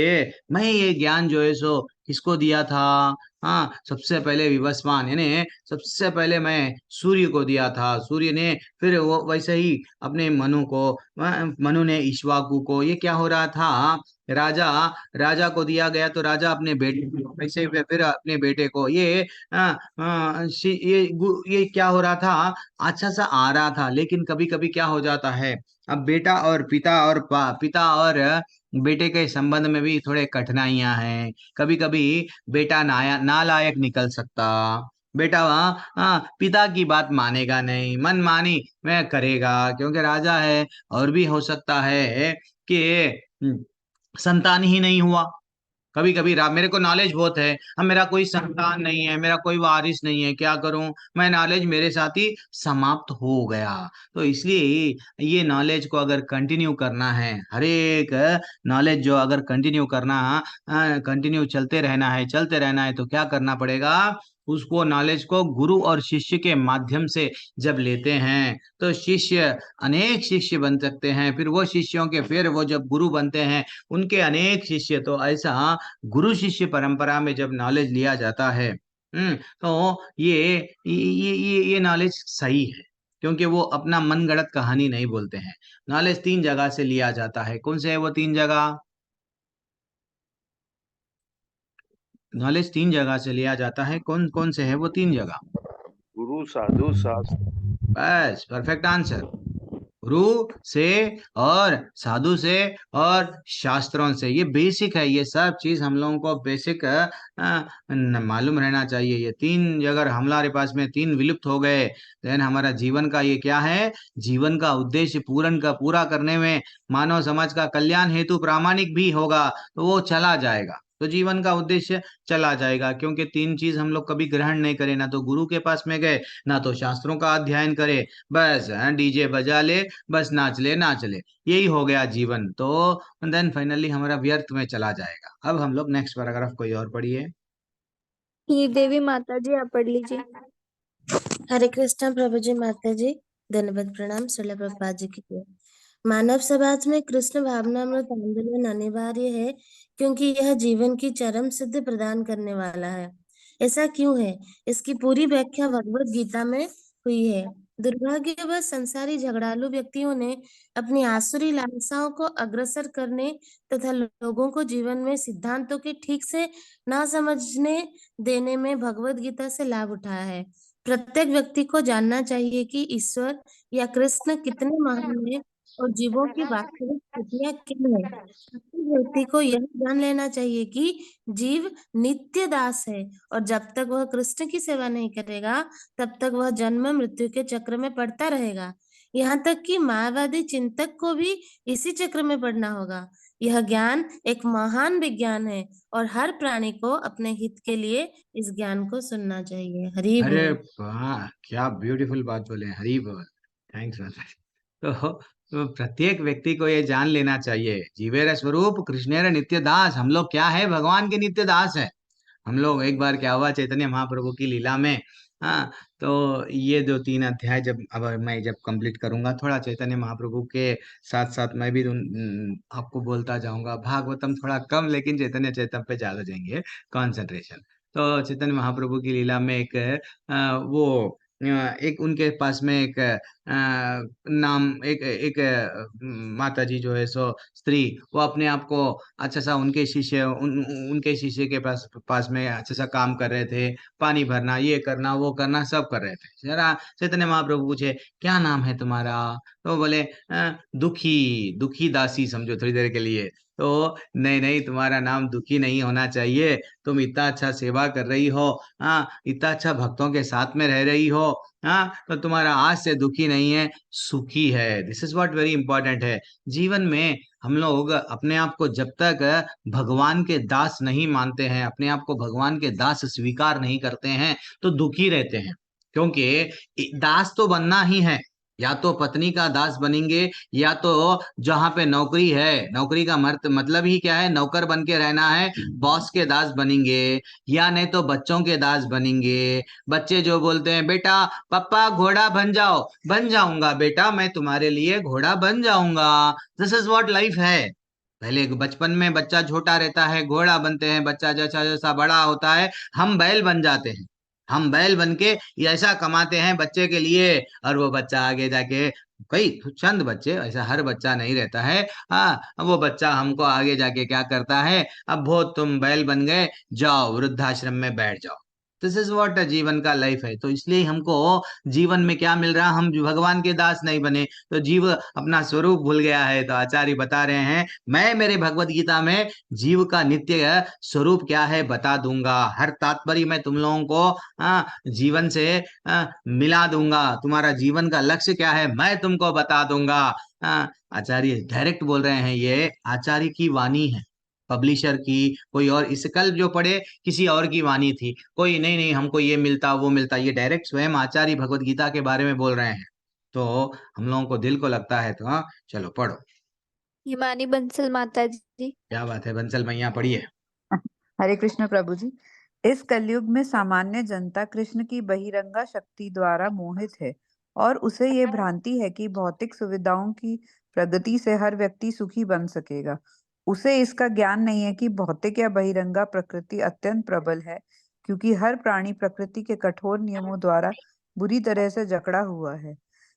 मैं ये ज्ञान जो है सो किसको दिया था? हाँ, सबसे पहले विवस्वान यानी सबसे पहले मैं सूर्य को दिया था, सूर्य ने फिर वो वैसे ही अपने मनु को, मनु ने ईक्ष्वाकु को। ये क्या हो रहा था? राजा राजा को दिया गया तो राजा अपने बेटे को, वैसे ही फिर अपने बेटे को। ये ये क्या हो रहा था? अच्छा सा आ रहा था, लेकिन कभी कभी क्या हो जाता है, अब बेटा और पिता और पिता और बेटे के संबंध में भी थोड़े कठिनाइयां हैं। कभी कभी बेटा नालायक निकल सकता। बेटा पिता की बात मानेगा नहीं, मनमानी में करेगा क्योंकि राजा है। और भी हो सकता है कि संतान ही नहीं हुआ। कभी कभी मेरे को नॉलेज बहुत है, अब मेरा कोई संतान नहीं है, मेरा कोई वारिस नहीं है, क्या करूं मैं? नॉलेज मेरे साथ ही समाप्त हो गया। तो इसलिए ये नॉलेज को अगर कंटिन्यू करना है, हर एक नॉलेज जो अगर कंटिन्यू करना, कंटिन्यू चलते रहना है तो क्या करना पड़ेगा? उसको नॉलेज को गुरु और शिष्य के माध्यम से जब लेते हैं तो शिष्य अनेक शिष्य बन सकते हैं। फिर वो शिष्यों के फिर वो जब गुरु बनते हैं, उनके अनेक शिष्य। तो ऐसा गुरु शिष्य परंपरा में जब नॉलेज लिया जाता है, तो ये नॉलेज सही है, क्योंकि वो अपना मनगढ़ंत कहानी नहीं बोलते हैं। नॉलेज 3 जगह से लिया जाता है। कौन से है वो 3 जगह? नॉलेज 3 जगह से लिया जाता है। कौन कौन से है वो 3 जगह? गुरु, साधु, शास्त्र। बस, परफेक्ट आंसर। गुरु से और साधु से और शास्त्रों से। ये बेसिक है, ये सब चीज हम लोगों को बेसिक मालूम रहना चाहिए। ये 3 अगर हमारे पास में 3 विलुप्त हो गए, देन हमारा जीवन का ये क्या है? जीवन का उद्देश्य पूरा करने में, मानव समाज का कल्याण हेतु प्रामाणिक भी होगा तो वो चला जाएगा। तो जीवन का उद्देश्य चला जाएगा, क्योंकि 3 चीज हम लोग कभी ग्रहण नहीं करें। ना तो गुरु के पास में गए, ना तो शास्त्रों का अध्ययन करे, बस डीजे बजा ले, बस नाच ले, यही हो गया जीवन। तो देन फाइनली हमारा व्यर्थ में चला जाएगा। अब हम लोग नेक्स्ट पैराग्राफ कोई और पढ़िए। ये देवी माता जी आप पढ़ लीजिए। हरे कृष्णा प्रभु जी, माता जी धन्यवाद, प्रणाम। श्रील प्रभुपाद जी की जय। मानव समाज में कृष्ण भावनामृत आंदोलन अनिवार्य है, क्योंकि यह जीवन की चरम सिद्धि प्रदान करने वाला है। ऐसा क्यों है, इसकी पूरी व्याख्या भगवत गीता में हुई है। दुर्भाग्यवश संसारी झगड़ालू व्यक्तियों ने अपनी आसुरी लालसाओं को अग्रसर करने तथा लोगों को जीवन में सिद्धांतों के ठीक से न समझने देने में भगवत गीता से लाभ उठाया है। प्रत्येक व्यक्ति को जानना चाहिए कि ईश्वर या कृष्ण कितने महान है और जीवों की वास्तविक स्थितियां क्या है। प्रत्येक व्यक्ति को यह जान लेना चाहिए कि जीव नित्य दास है और जब तक वह कृष्ण की सेवा नहीं करेगा तब तक वह जन्म मृत्यु के चक्र में पड़ता रहेगा। यहाँ तक कि मायावादी चिंतक को भी इसी चक्र में पड़ना होगा। यह ज्ञान एक महान विज्ञान है और हर प्राणी को अपने हित के लिए इस ज्ञान को सुनना चाहिए। हरि अरे बोल। वाह, क्या ब्यूटीफुल बात बोले, हरी बोल। थैंक्स तो प्रत्येक व्यक्ति को ये जान लेना चाहिए, जीवेर स्वरूप कृष्णेर नित्य दास, हम लोग क्या है, भगवान के नित्य दास है। हम लोग, एक बार क्या हुआ चैतन्य महाप्रभु की लीला में, हाँ, तो ये 2-3 अध्याय जब अब मैं जब कंप्लीट करूंगा, थोड़ा चैतन्य महाप्रभु के साथ साथ मैं भी आपको बोलता जाऊंगा। भागवतम थोड़ा कम, लेकिन चैतन्य चैतन्य पे ज्यादा जाएंगे कंसंट्रेशन। तो चैतन्य महाप्रभु की लीला में एक वो एक उनके पास में एक नाम एक एक माता जी जो है सो स्त्री, वो अपने आप को अच्छा सा उनके शिष्य उनके शिष्य के पास पास में अच्छा सा काम कर रहे थे, पानी भरना, ये करना वो करना सब कर रहे थे। जरा चैतन्य महाप्रभु पूछे क्या नाम है तुम्हारा, तो बोले दुखी दुखी दासी समझो थोड़ी देर के लिए। तो नहीं नहीं, तुम्हारा नाम दुखी नहीं होना चाहिए, तुम इतना अच्छा सेवा कर रही हो, हाँ, इतना अच्छा भक्तों के साथ में रह रही हो, हाँ, तो तुम्हारा आज से दुखी नहीं है, सुखी है। This is what very important है जीवन में। हम लोग अपने आप को जब तक भगवान के दास नहीं मानते हैं, अपने आप को भगवान के दास स्वीकार नहीं करते हैं, तो दुखी रहते हैं। क्योंकि दास तो बनना ही है, या तो पत्नी का दास बनेंगे, या तो जहां पे नौकरी है, नौकरी का मतलब ही क्या है, नौकर बन के रहना है, बॉस के दास बनेंगे, या नहीं तो बच्चों के दास बनेंगे। बच्चे जो बोलते हैं बेटा पापा घोड़ा बन जाओ, बन जाऊंगा बेटा, मैं तुम्हारे लिए घोड़ा बन जाऊंगा। दिस इज व्हाट लाइफ है। पहले बचपन में बच्चा छोटा रहता है, घोड़ा बनते हैं, बच्चा जैसा जैसा बड़ा होता है हम बैल बन जाते हैं। हम बैल बन के ये ऐसा कमाते हैं बच्चे के लिए, और वो बच्चा आगे जाके, कई चंद बच्चे, ऐसा हर बच्चा नहीं रहता है, हाँ, वो बच्चा हमको आगे जाके क्या करता है, अब बहुत तुम बैल बन गए, जाओ वृद्धाश्रम में बैठ जाओ। दिस इज व्हाट जीवन का लाइफ है। तो इसलिए हमको जीवन में क्या मिल रहा, हम जो भगवान के दास नहीं बने, तो जीव अपना स्वरूप भूल गया है। तो आचार्य बता रहे हैं, मैं मेरे भगवत गीता में जीव का नित्य स्वरूप क्या है बता दूंगा। हर तात्पर्य मैं तुम लोगों को जीवन से मिला दूंगा। तुम्हारा जीवन का लक्ष्य क्या है मैं तुमको बता दूंगा। आचार्य डायरेक्ट बोल रहे हैं, ये आचार्य की वाणी है, पब्लिशर की कोई और, इस कल जो पढ़े किसी और की वाणी थी, कोई नहीं नहीं हमको ये मिलता वो मिलता, ये डायरेक्ट स्वयं आचार्य भगवत गीता के बारे में बोल रहे हैं। तो हम लोगों को दिल को लगता है तो हाँ, चलो पढ़ो। हिमानी बंसल माता जी। क्या बात है, बंसल मैया पढ़िए। हरे कृष्ण प्रभु जी। इस कलयुग में सामान्य जनता कृष्ण की बहिरंगा शक्ति द्वारा मोहित है और उसे ये भ्रांति है कि भौतिक सुविधाओं की प्रगति से हर व्यक्ति सुखी बन सकेगा। उसे इसका ज्ञान नहीं है कि भौतिक या बहिरंगा प्रकृति अत्यंत प्रबल है, क्योंकि हर प्राणी प्रकृति के कठोर नियमों द्वारा बुरी तरह से जकड़ा हुआ है।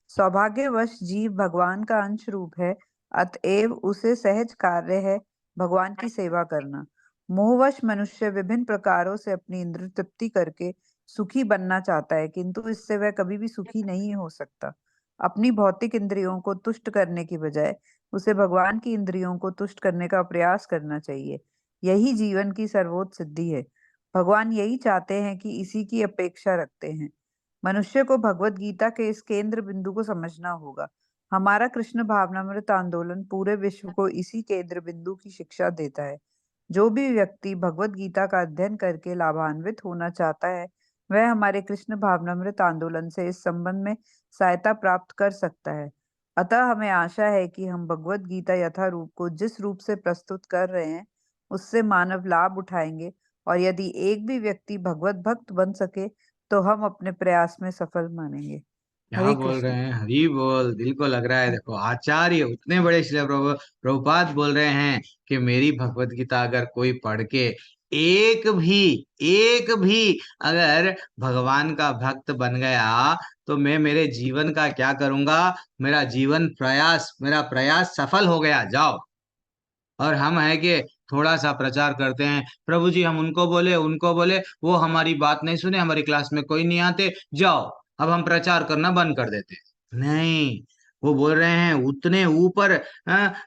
सौभाग्यवश जीव भगवान का अंश रूप है, अतएव उसे सहज कार्य है भगवान की सेवा करना। मोहवश मनुष्य विभिन्न प्रकारों से अपनी इंद्रिय तृप्ति करके सुखी बनना चाहता है, किंतु इससे वह कभी भी सुखी नहीं हो सकता। अपनी भौतिक इंद्रियों को तुष्ट करने की बजाय उसे भगवान की इंद्रियों को तुष्ट करने का प्रयास करना चाहिए। यही जीवन की सर्वोच्च सिद्धि है। भगवान यही चाहते हैं कि इसी की अपेक्षा रखते हैं। मनुष्य को भगवत गीता के इस केंद्र बिंदु को समझना होगा। हमारा कृष्ण भावनामृत आंदोलन पूरे विश्व को इसी केंद्र बिंदु की शिक्षा देता है। जो भी व्यक्ति भगवत गीता का अध्ययन करके लाभान्वित होना चाहता है, वह हमारे कृष्ण भावनामृत आंदोलन से इस संबंध में सहायता प्राप्त कर सकता है। अतः हमें आशा है कि हम भगवत गीता यथारूप को जिस रूप से प्रस्तुत कर रहे हैं, उससे मानव लाभ उठाएंगे, और यदि एक भी व्यक्ति भगवत भक्त बन सके तो हम अपने प्रयास में सफल मानेंगे। क्या हरे बोल रहे कृष्ण। हैं, हरी बोल, दिल को लग रहा है। देखो आचार्य उतने बड़े श्रील प्रभुपाद बोल रहे हैं कि मेरी भगवत गीता अगर कोई पढ़ के एक भी अगर भगवान का भक्त बन गया, तो मैं मेरे जीवन का क्या करूंगा, मेरा प्रयास सफल हो गया, जाओ। और हम है कि थोड़ा सा प्रचार करते हैं, प्रभु जी हम उनको बोले, वो हमारी बात नहीं सुने, हमारी क्लास में कोई नहीं आते, जाओ अब हम प्रचार करना बंद कर देते। नहीं, वो बोल रहे हैं उतने ऊपर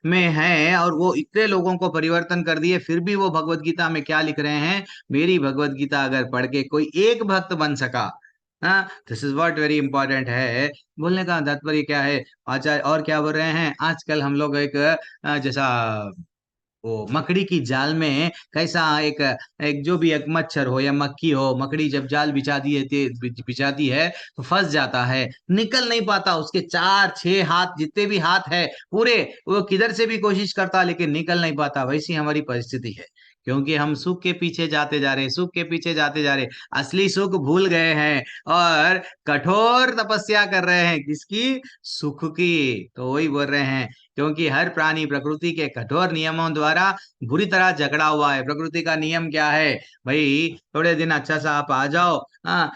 में है और वो इतने लोगों को परिवर्तन कर दिए, फिर भी वो भगवत गीता में क्या लिख रहे हैं, मेरी भगवत गीता अगर पढ़ के कोई एक भक्त बन सका, this is what very important है। बोलने का तात्पर्य क्या है, आचार्य और क्या बोल रहे हैं, आजकल हम लोग एक जैसा वो मकड़ी की जाल में कैसा एक एक जो भी एक मच्छर हो या मक्खी हो, मकड़ी जब जाल बिछाती है तो फंस जाता है, निकल नहीं पाता, उसके 4 6 हाथ जितने भी हाथ है पूरे, वो किधर से भी कोशिश करता लेकिन निकल नहीं पाता। वैसी हमारी परिस्थिति है, क्योंकि हम सुख के पीछे जाते जा रहे, सुख के पीछे जाते जा रहे, असली सुख भूल गए हैं और कठोर तपस्या कर रहे हैं किसकी, सुख की। तो वही बोल रहे हैं, क्योंकि हर प्राणी प्रकृति के कठोर नियमों द्वारा बुरी तरह जकड़ा हुआ है। प्रकृति का नियम क्या है भाई, थोड़े दिन अच्छा सा आप आ जाओ,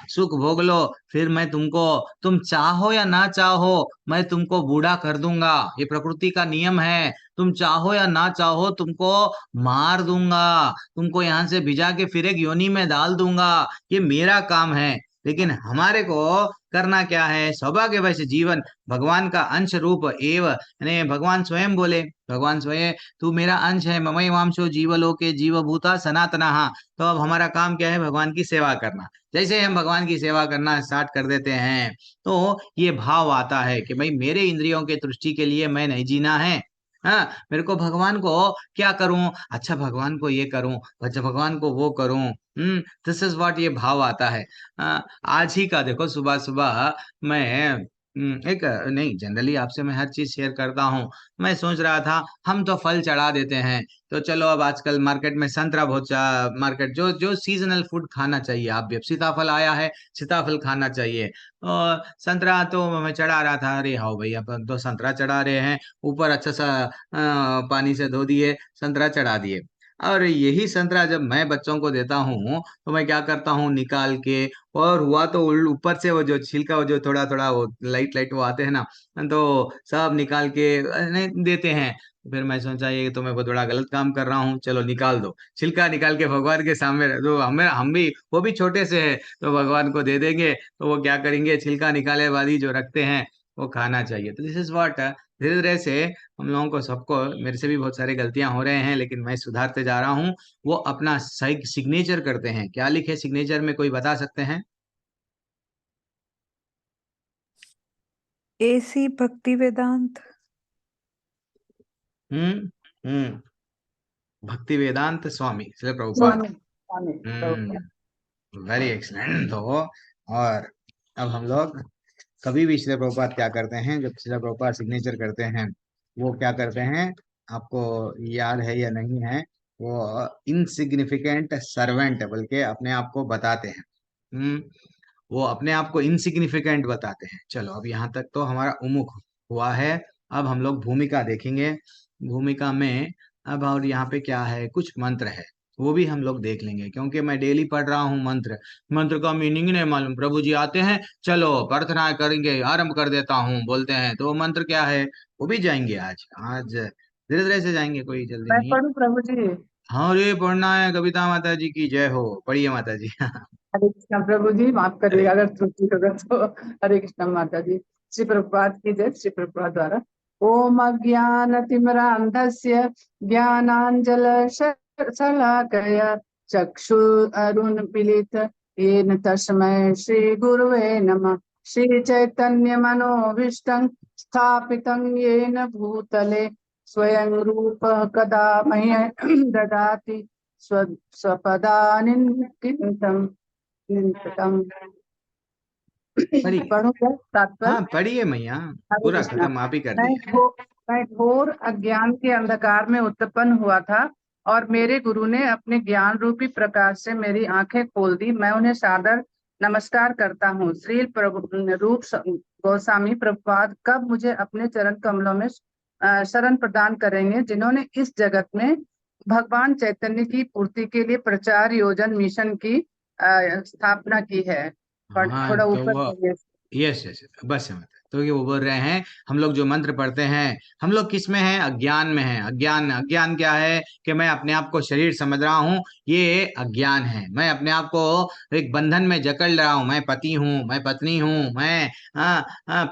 सुख भोग लो, फिर मैं तुमको, तुम चाहो या ना चाहो मैं तुमको बूढ़ा कर दूंगा, ये प्रकृति का नियम है। तुम चाहो या ना चाहो तुमको मार दूंगा, तुमको यहाँ से भिजा के फिर एक योनि में डाल दूंगा, ये मेरा काम है। लेकिन हमारे को करना क्या है, सौभाग्यवश जीवन भगवान का अंश रूप एव, यानी भगवान स्वयं बोले, भगवान स्वयं तू मेरा अंश है, ममई वांशो जीवलोके जीवभूता सनातनः। तो अब हमारा काम क्या है, भगवान की सेवा करना। जैसे हम भगवान की सेवा करना स्टार्ट कर देते हैं तो ये भाव आता है कि भाई मेरे इंद्रियों के तुष्टि के लिए मैं नहीं जीना है, हाँ मेरे को भगवान को क्या करूं, अच्छा भगवान को ये करूं, अच्छा भगवान को वो करूं। दिस इज व्हाट, ये भाव आता है। आज ही का देखो, सुबह सुबह मैं एक नहीं, जनरली आपसे मैं हर चीज शेयर करता हूँ। मैं सोच रहा था हम तो फल चढ़ा देते हैं, तो चलो अब आजकल मार्केट में संतरा बहुत मार्केट जो जो सीजनल फूड खाना चाहिए, आप भी अब सीताफल आया है, सीताफल खाना चाहिए। और संतरा तो मैं चढ़ा रहा था, अरे हाँ भैया अपन तो संतरा चढ़ा रहे हैं, ऊपर अच्छा सा पानी से धो दिए, संतरा चढ़ा दिए। और यही संतरा जब मैं बच्चों को देता हूँ तो मैं क्या करता हूँ, निकाल के, और हुआ तो ऊपर से वो जो छिलका, वो जो थोड़ा थोड़ा वो लाइट लाइट वो आते हैं ना, तो सब निकाल के नहीं देते हैं। फिर मैं सोचा ये तो मैं बहुत बड़ा गलत काम कर रहा हूँ, चलो निकाल दो, छिलका निकाल के भगवान के सामने रख दो, हमें हम भी वो भी छोटे से है तो भगवान को दे देंगे, तो वो क्या करेंगे, छिलका निकाले बाद ही जो रखते हैं वो खाना चाहिए। तो दिस इज व्हाट, धीरे धीरे से हम लोगों को सबको, मेरे से भी बहुत सारी गलतियां हो रहे हैं लेकिन मैं सुधारते जा रहा हूँ। वो अपना सही सिग्नेचर करते हैं, क्या लिखे सिग्नेचर में, कोई बता सकते हैं? एसी भक्ति वेदांत। हम्म हम्म भक्ति वेदांत स्वामी श्री प्रभुपाद। स्वामी स्वामी प्रभुपाद। Very excellent. तो और अब हम लोग कभी भी श्री प्रभुपाद क्या करते हैं, जब श्री प्रभुपाद सिग्नेचर करते हैं, वो क्या करते हैं, आपको याद है या नहीं है, वो इनसिग्निफिकेंट सर्वेंट बोल के अपने आप को बताते हैं। वो अपने आप को इनसिग्निफिकेंट बताते हैं। चलो अब यहाँ तक तो हमारा उमुख हुआ है। अब हम लोग भूमिका देखेंगे। भूमिका में अब और यहाँ पे क्या है, कुछ मंत्र है, वो भी हम लोग देख लेंगे, क्योंकि मैं डेली पढ़ रहा हूँ मंत्र, मंत्र का मीनिंग नहीं मालूम। प्रभु जी आते हैं, चलो प्रार्थना करेंगे, आरंभ कर देता हूँ बोलते हैं, तो वो मंत्र क्या है वो भी जाएंगे। आज आज धीरे धीरे से जाएंगे, कोई जल्दी मैं नहीं है। पढ़ूं प्रभु जी? हाँ रे पढ़ना है, कविता माता जी की जय हो, पढ़िए माता जी। हरे कृष्णा प्रभु जी, माफ करिएगा अगर त्रुटि होगा तो। हरे कृष्णा माता जी। श्री प्रभुपाद की जय। श्री प्रभुपाद द्वारा ओम अज्ञानतिमिरान्धस्य ज्ञानाञ्जल शलाकया चक्षु अरुणमीलित येन तस्मै श्री गुरुवे नमः। श्री चैतन्य मनोभीष्टं स्थापितं येन भूतले स्वयं रूप कदा मह्यं ददाति स्वपदानिर्किंतम् पढ़िए, पढ़ूंगा तात्पर्य। हाँ पढ़िए मैया, हरे पूरा कृष्णा। खत्म आप ही कर मैं दिए। मैं घोर अज्ञान के अंधकार में उत्पन्न हुआ था और मेरे गुरु ने अपने ज्ञान रूपी प्रकाश से मेरी आंखें खोल दी। मैं उन्हें सादर नमस्कार करता हूँ। श्री रूप गोस्वामी प्रभुपाद कब मुझे अपने चरण कमलों में शरण प्रदान करेंगे, जिन्होंने इस जगत में भगवान चैतन्य की पूर्ति के लिए प्रचार योजन मिशन की स्थापना की है। हाँ थोड़ा तो ऊपर वो करिए। यस यस बस है माता। तो ये वो बोल रहे हैं हम लोग जो मंत्र पढ़ते हैं, हम लोग किस में हैं? अज्ञान में हैं। अज्ञान, अज्ञान क्या है कि मैं अपने आप को शरीर समझ रहा हूँ, ये अज्ञान है। मैं अपने आप को एक बंधन में जकड़ रहा हूँ, मैं पति हूँ, मैं पत्नी हूँ, मैं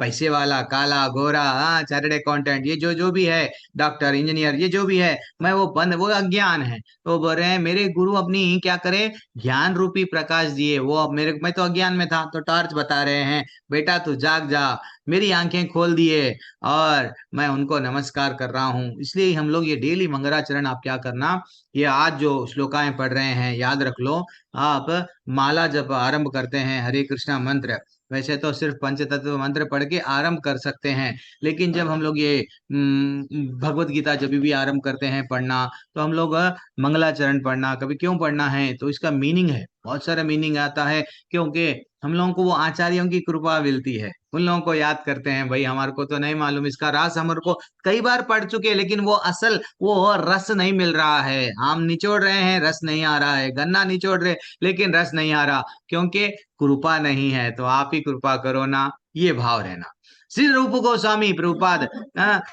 पैसे वाला, काला, गोरा, चार्टर्ड अकाउंटेंट, ये जो जो भी है, डॉक्टर, इंजीनियर, ये जो भी है, मैं वो वो अज्ञान है। तो बोल रहे हैं मेरे गुरु अपनी क्या करे, ज्ञान रूपी प्रकाश दिए। वो अब मेरे, मैं तो अज्ञान में था, तो टॉर्च बता रहे हैं, बेटा तू जाग जा, मेरी आंखें खोल दिए, और मैं उनको नमस्कार कर रहा हूँ। इसलिए हम लोग ये डेली मंगलाचरण आप क्या करना, ये आज जो श्लोकाएं पढ़ रहे हैं याद रख लो। आप माला जब आरंभ करते हैं हरे कृष्णा मंत्र, वैसे तो सिर्फ पंचतत्व मंत्र पढ़ के आरंभ कर सकते हैं, लेकिन जब हम लोग ये भगवत गीता जब भी आरंभ करते हैं पढ़ना, तो हम लोग मंगलाचरण पढ़ना, कभी क्यों पढ़ना है, तो इसका मीनिंग है, बहुत सारा मीनिंग आता है, क्योंकि हम लोगों को वो आचार्यों की कृपा मिलती है, उन लोगों को याद करते हैं, भाई हमारे को तो नहीं मालूम, इसका रास हमारे को कई बार पढ़ चुके, लेकिन वो असल वो रस नहीं मिल रहा है। आम निचोड़ रहे हैं, रस नहीं आ रहा है, गन्ना निचोड़ रहे, लेकिन रस नहीं आ रहा, क्योंकि कृपा नहीं है। तो आप ही कृपा करो ना, ये भाव रहना। श्री रूप गोस्वामी प्रभुपाद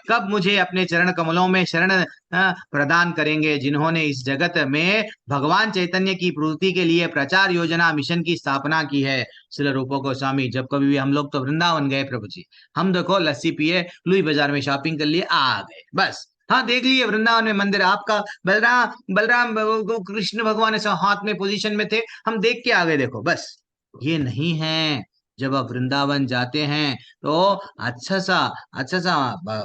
कब मुझे अपने चरण कमलों में शरण प्रदान करेंगे, जिन्होंने इस जगत में भगवान चैतन्य की पूर्ति के लिए प्रचार योजना मिशन की स्थापना की है। श्री रूप गोस्वामी, जब कभी भी हम लोग तो वृंदावन गए प्रभु जी, हम देखो लस्सी पिए, लुई बाजार में शॉपिंग कर लिए, आ गए, बस। हाँ, देख लिए वृंदावन में मंदिर आपका, बलराम बलराम कृष्ण भगवान ऐसा हाथ में पोजीशन में थे, हम देख के आ गए, देखो बस। ये नहीं है। जब आप वृंदावन जाते हैं तो अच्छा सा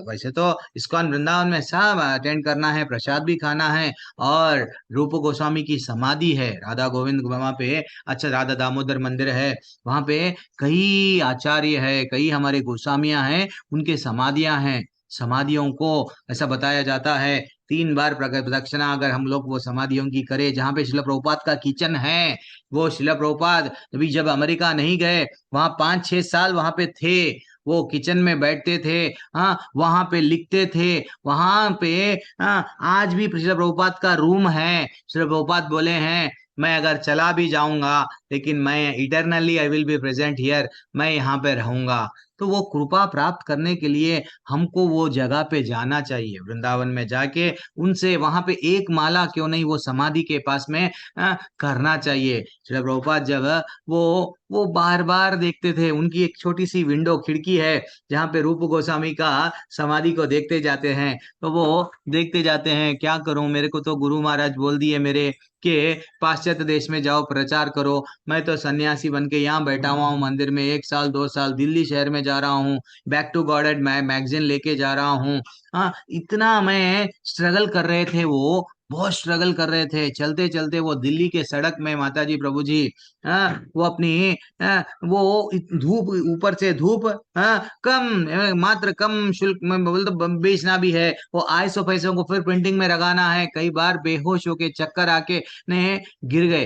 वैसे तो इस्कॉन वृंदावन में सब अटेंड करना है, प्रसाद भी खाना है, और रूप गोस्वामी की समाधि है राधा गोविंद वहां पे, अच्छा राधा दामोदर मंदिर है, वहां पे कई आचार्य है, कई हमारे गोस्वामियां हैं, उनके समाधियां हैं। समाधियों को ऐसा बताया जाता है 3 बार प्रदक्षिणा अगर हम लोग वो समाधियों की करें, जहाँ पे शिला प्रभुपाद का किचन है, वो शिला प्रभुपाद अभी जब अमेरिका नहीं गए, वहां 5-6 साल वहां पे थे, वो किचन में बैठते थे, हाँ वहां पे लिखते थे, वहां पे आज भी शिला प्रभुपाद का रूम है। शिला प्रभुपाद बोले हैं मैं अगर चला भी जाऊंगा, लेकिन मैं eternally I will be present here, मैं यहाँ पे रहूंगा। तो वो कृपा प्राप्त करने के लिए हमको वो जगह पे जाना चाहिए, वृंदावन में जाके उनसे वहां पे एक माला क्यों नहीं वो समाधि के पास में करना चाहिए। श्री प्रभुपाद जब वो बार बार देखते थे, उनकी एक छोटी सी विंडो खिड़की है जहाँ पे रूप गोस्वामी का समाधि को देखते जाते हैं, तो वो देखते जाते हैं। क्या करूं, मेरे को तो गुरु महाराज बोल दिए मेरे कि पाश्चात्य देश में जाओ प्रचार करो, मैं तो सन्यासी बन के यहाँ बैठा हुआ हूँ मंदिर में, 1 साल 2 साल दिल्ली शहर में जा रहा हूँ, बैक टू गॉडेड मैगजीन लेके जा रहा हूँ। हाँ, इतना मैं स्ट्रगल कर रहे थे, वो बहुत स्ट्रगल कर रहे थे, चलते चलते वो दिल्ली के सड़क में माता जी प्रभु जी, वो अपनी धूप, ऊपर से धूप, कम मात्र कम शुल्क में बोल तो बेचना भी है, वो 250 पैसों को फिर प्रिंटिंग में लगाना है, कई बार बेहोश होके चक्कर आके ने गिर गए।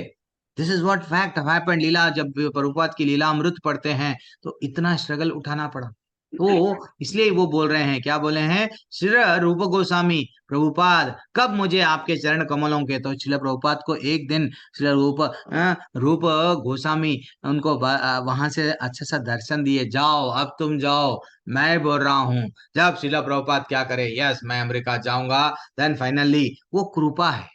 This is what fact happened. लीला जब प्रभुपाद की लीला अमृत पढ़ते हैं तो इतना स्ट्रगल उठाना पड़ा, तो इसलिए वो बोल रहे हैं, क्या बोले हैं, श्री रूप गोस्वामी प्रभुपाद कब मुझे आपके चरण कमलों के, तो श्री प्रभुपाद को एक दिन श्री रूप गोस्वामी उनको वहां से अच्छा सा दर्शन दिए, जाओ अब तुम जाओ, मैं बोल रहा हूँ। जब श्रीला प्रभुपाद क्या करे, यस मैं अमेरिका जाऊंगा, देन फाइनली वो कृपा है,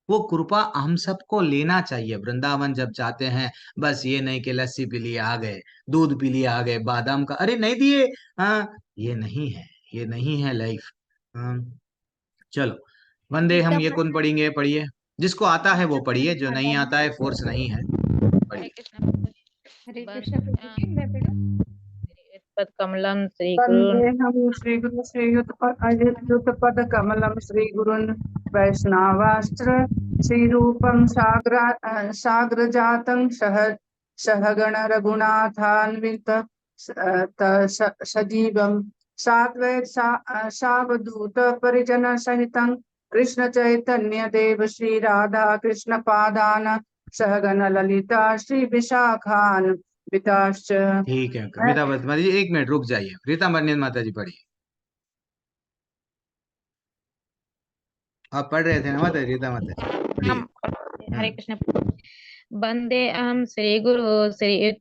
वो कृपा हम सबको लेना चाहिए वृंदावन जब जाते हैं। बस ये नहीं कि लस्सी पी लिए आ गए, दूध पी लिए आ गए, बादाम का अरे नहीं दिए, ये नहीं है, ये नहीं है लाइफ। चलो वंदे हम ये कौन पढ़ेंगे, पढ़िए, जिसको आता है वो पढ़िए, जो नहीं आता है फोर्स नहीं है, पढ़िए। हरे कृष्ण प्रभु जी, मैं पढ़ूं? पद कमलम श्री गुरु वंदेहम श्री गुरु श्रीयुत पद कमलम श्री गुरुन् वैष्णवास्त्र श्री रूपम साग्र जातं सहगण रघुनाथान्वित सजीवम साद्वैत सावधूत परिजन सहितं कृष्ण चैतन्य देव श्री राधा कृष्ण पादान सहगण ललिता श्री विशाखान विताश्च। ठीक है कविता माता जी, 1 मिनट रुक जाइए, रीता मरनियन माता जी पढ़िए, आप पढ़ रहे थे ना माता जी, रीता माता जी पढ़िए। हरे कृष्ण। वंदे अहम श्री गुरु श्री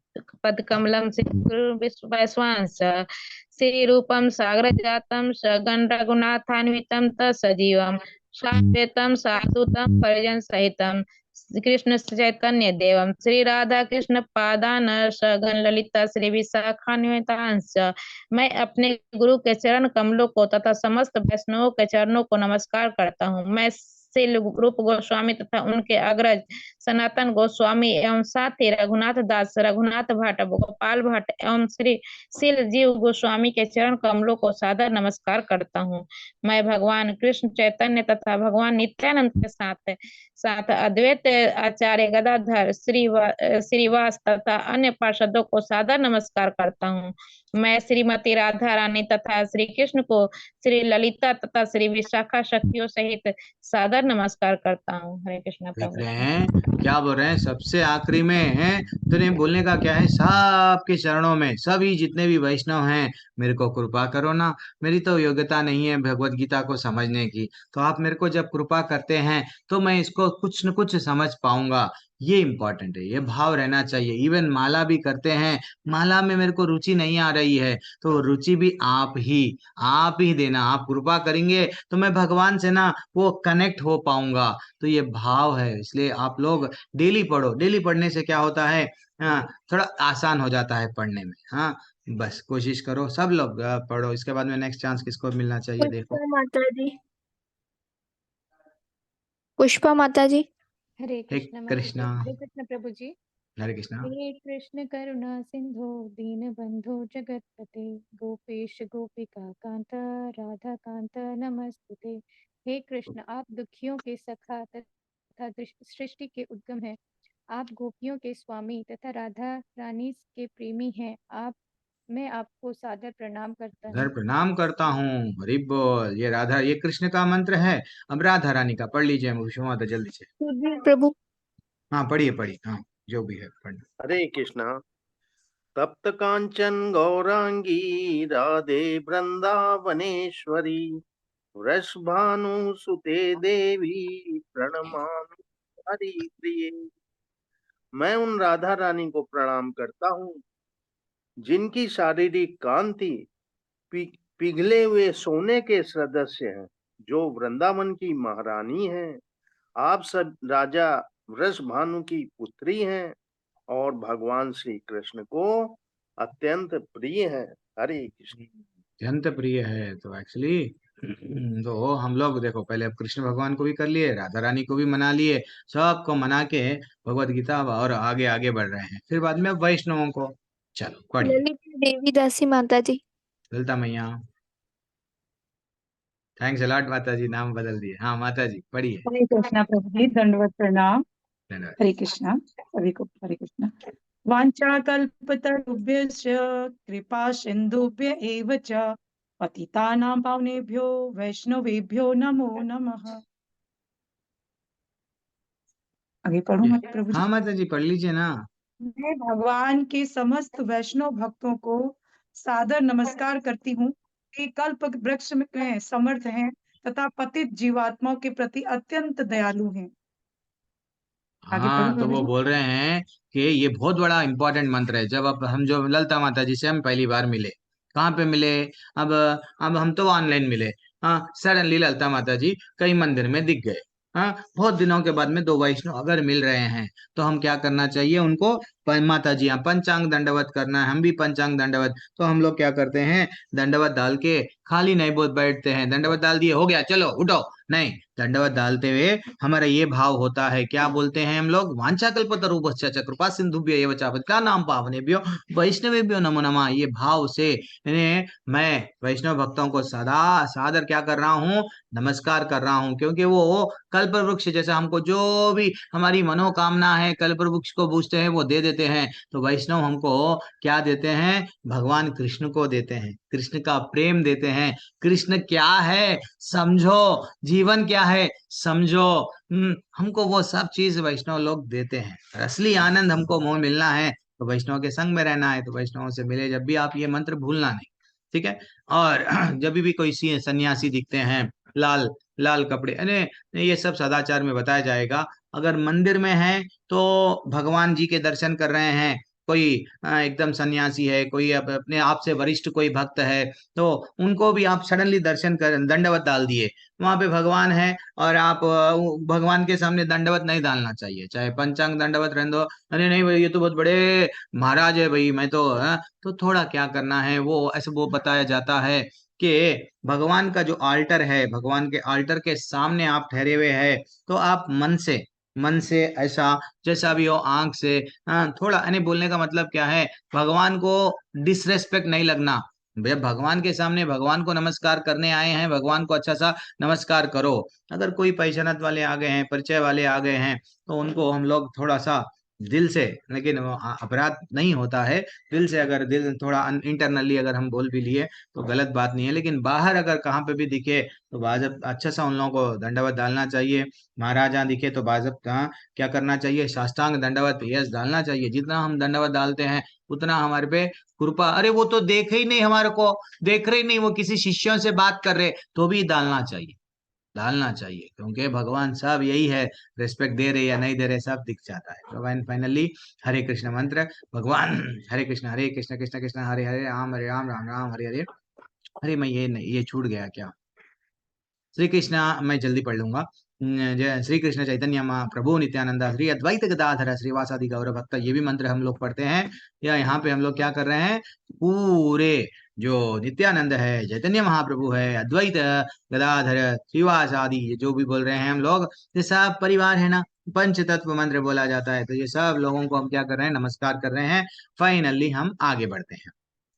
पद कमलम श्री गुरु वैश्वांस श्री रूपम सागर जातम सगन रघुनाथान्वितम तत्सजीवम साद्वैतम साधुतम परिजन सहितम कृष्ण चैतन्य देवम श्री राधा कृष्ण पादान सगन ललिता श्री विशाखान्वितांश। मैं अपने गुरु के चरण कमलों को तथा समस्त वैष्णवों के चरणों को नमस्कार करता हूँ। मैं श्री रूप गोस्वामी तथा उनके अग्रज सनातन गोस्वामी एवं साथ ही रघुनाथ दास, रघुनाथ भट्ट, गोपाल भट्ट एवं श्री शिल जीव गोस्वामी के चरण कमलों को सादर नमस्कार करता हूँ। मैं भगवान कृष्ण चैतन्य तथा भगवान नित्यानंद के साथ साथ अद्वैत आचार्य गदाधर श्रीवास तथा अन्य पार्षदों को सादर नमस्कार करता हूँ। मैं श्रीमती राधा रानी तथा श्री कृष्ण को श्री ललिता तथा श्री विशाखा शक्तियों सहित सादर नमस्कार करता हूँ। हरे कृष्णा देख प्रभु। रहे हैं क्या बोल रहे हैं, सबसे आखिरी में है तो इन्हें बोलने का क्या है, सबके चरणों में सभी जितने भी वैष्णव हैं मेरे को कृपा करो ना। मेरी तो योग्यता नहीं है भगवत गीता को समझने की, तो आप मेरे को जब कृपा करते हैं तो मैं इसको कुछ न कुछ समझ पाऊंगा। ये इम्पोर्टेंट है, ये भाव रहना चाहिए। इवन माला भी करते हैं, माला में मेरे को रुचि नहीं आ रही है तो रुचि भी आप ही देना। आप कृपा करेंगे तो मैं भगवान से ना वो कनेक्ट हो पाऊंगा। तो ये भाव है, इसलिए आप लोग डेली पढ़ो। डेली पढ़ने से क्या होता है, थोड़ा आसान हो जाता है पढ़ने में। हाँ, बस कोशिश करो सब लोग पढ़ो। इसके बाद में नेक्स्ट चांस किसको मिलना चाहिए देखो। पुष्पा माता जी, पुष्पा माता जी। हरे हे कृष्ण माता जी। कृष्णा, हरे कृष्ण प्रभु जी। हरे कृष्णा। हे कृष्ण करुणा सिंधु दीन बंधु जगतपते गोपेश गोपिका कांत राधा कांत नमस्तुते। हे कृष्ण, आप दुखियों के सखा तथा सृष्टि के उद्गम हैं। आप गोपियों के स्वामी तथा राधा रानी के प्रेमी हैं। मैं आपको सादर प्रणाम करता घर हूँ। प्रणाम करता हूँ। हरि बोल। ये राधा, ये कृष्ण का मंत्र है। अब राधा रानी का पढ़ लीजिए विष्णु माता जल्दी से। सुधीर प्रभु। हाँ पढ़िए पढ़िए, हाँ जो भी है पढ़ना। हरे कृष्णा। तप्त कांचन गौरांगी राधे वृंदावनेश्वरी वृषभानु सुते देवी प्रणमामि हरि प्रिये। मैं उन राधा रानी को प्रणाम करता हूँ जिनकी शारीरिक कांति पिघले हुए सोने के सदृश है, जो वृंदावन की महारानी है। आप सब राजा वृषभानु की पुत्री हैं और भगवान श्री कृष्ण को अत्यंत प्रिय है। हरे कृष्ण। अत्यंत प्रिय है तो एक्चुअली तो हम लोग देखो, पहले अब कृष्ण भगवान को भी कर लिए, राधा रानी को भी मना लिए, सबको मना के भगवत गीता और आगे आगे बढ़ रहे हैं। फिर बाद में अब वैष्णवों को, चलो पढ़िए। ललिता देवी दासी माता जी। ललिता मैया, थैंक्स अलॉट माता जी, नाम बदल दिए। हाँ माता जी पढ़िए। हरे कृष्णा प्रभु जी, दंडवत प्रणाम। धन्यवाद। हरे कृष्णा सभी को। हरे कृष्णा। वाञ्छाकल्पतरुभ्यश्च कृपा सिन्धुभ्य एव च पतितानां पावनेभ्यो वैष्णवेभ्यो नमो नमः। आगे पढ़ूं मैं प्रभु जी। हाँ माता जी पढ़ लीजिए ना। मैं भगवान के समस्त वैष्णव भक्तों को सादर नमस्कार करती हूँ कि कल्प वृक्ष में समर्थ हैं तथा पतित जीवात्माओं के प्रति अत्यंत दयालु हैं। आगे पढ़ूं हाँ तो प्रभु वो जी। बोल रहे हैं कि ये बहुत बड़ा इंपॉर्टेंट मंत्र है। जब अब हम जो ललिता माता जी से हम पहली बार मिले, कहाँ पे मिले, अब अब हम तो ऑनलाइन मिले। हाँ, सडनली ललिता माता जी कई मंदिर में दिख गए। हाँ, बहुत दिनों के बाद में दो वैष्णव अगर मिल रहे हैं तो हम क्या करना चाहिए उनको, माता जी यहाँ पंचांग दंडवत करना है, हम भी पंचांग दंडवत। तो हम लोग क्या करते हैं, दंडवत डाल के खाली नहीं बोल बैठते हैं, दंडवत डाल दिए हो गया चलो उठो, नहीं। दंडवत डालते हुए हमारा ये भाव होता है, क्या बोलते हैं हम लोग, वांछाकल्पतरुभ्यश्च कृपा सिंधुभ्य एव च पतितानां पावनेभ्यो वैष्णवेभ्यो नमो नमः। ये भाव से मैं वैष्णव भक्तों को सदा सादर क्या कर रहा हूँ, नमस्कार कर रहा हूँ। क्योंकि वो कल्प वृक्ष जैसे हमको जो भी हमारी मनोकामना है कल्प वृक्ष को पूछते हैं वो दे देते हैं। तो वैष्णव हमको क्या देते हैं, भगवान कृष्ण को देते हैं, कृष्ण का प्रेम देते हैं। कृष्ण क्या है समझो, जीवन क्या है समझो। हमको वो सब चीज वैष्णव लोग देते हैं। असली आनंद हमको मोह मिलना है तो वैष्णव के संग में रहना है। तो वैष्णवों से मिले जब भी आप, ये मंत्र भूलना नहीं, ठीक है। और जब भी कोई सन्यासी दिखते हैं, लाल लाल कपड़े, अरे ये सब सदाचार में बताया जाएगा। अगर मंदिर में है तो भगवान जी के दर्शन कर रहे हैं, कोई एकदम सन्यासी है, कोई अपने आप से वरिष्ठ कोई भक्त है, तो उनको भी आप सडनली दर्शन कर दंडवत डाल दिए, वहां पे भगवान है और आप भगवान के सामने दंडवत नहीं डालना चाहिए, चाहे पंचांग दंडवत रहने दो। अरे नहीं भाई, ये तो बहुत बड़े महाराज है भाई, मैं तो तो थोड़ा क्या करना है, वो ऐसे वो बताया जाता है कि भगवान का जो आल्टर है, भगवान के आल्टर के सामने आप ठहरे हुए हैं, तो आप मन से ऐसा जैसा भी हो, आंख से, थोड़ा यानी बोलने का मतलब क्या है, भगवान को डिसरेस्पेक्ट नहीं लगना। भैया भगवान के सामने भगवान को नमस्कार करने आए हैं, भगवान को अच्छा सा नमस्कार करो। अगर कोई पहचानत वाले आ गए हैं, परिचय वाले आ गए हैं, तो उनको हम लोग थोड़ा सा दिल से, लेकिन वो अपराध नहीं होता है, दिल से अगर दिल थोड़ा इंटरनली अगर हम बोल भी लिए तो गलत बात नहीं है, लेकिन बाहर अगर कहाँ पे भी दिखे तो बाजब अच्छा सा उन लोगों को दंडवत डालना चाहिए। महाराजा दिखे तो बाजब क्या करना चाहिए, साष्टांग दंडवत यस डालना चाहिए। जितना हम दंडवत डालते हैं उतना हमारे पे कृपा, अरे वो तो देख ही नहीं हमारे को, देख रहे ही नहीं, वो किसी शिष्यों से बात कर रहे, तो भी डालना चाहिए, डालना चाहिए, क्योंकि भगवान सब यही है, रिस्पेक्ट दे रहे या नहीं दे रहे सब दिख जाता है। तो फाइनली हरे कृष्ण मंत्र, भगवान हरे कृष्ण कृष्ण कृष्ण हरे हरे, हरे राम राम राम हरे हरे। अरे मैं ये छूट गया क्या, श्री कृष्ण, मैं जल्दी पढ़ लूंगा। जय श्री कृष्ण चैतन्य प्रभु नित्यानंद श्री अद्वैत गदाधर श्रीवासादि गौर भक्त, ये भी मंत्र हम लोग पढ़ते हैं। या यहाँ पे हम लोग क्या कर रहे हैं, पूरे जो नित्यानंद है, चैतन्य महाप्रभु है, अद्वैत गदाधर श्रीवास आदि, ये जो भी बोल रहे हैं हम लोग, ये सब परिवार है ना, पंच तत्व मंत्र बोला जाता है, तो ये सब लोगों को हम क्या कर रहे हैं, नमस्कार कर रहे हैं। फाइनली हम आगे बढ़ते हैं।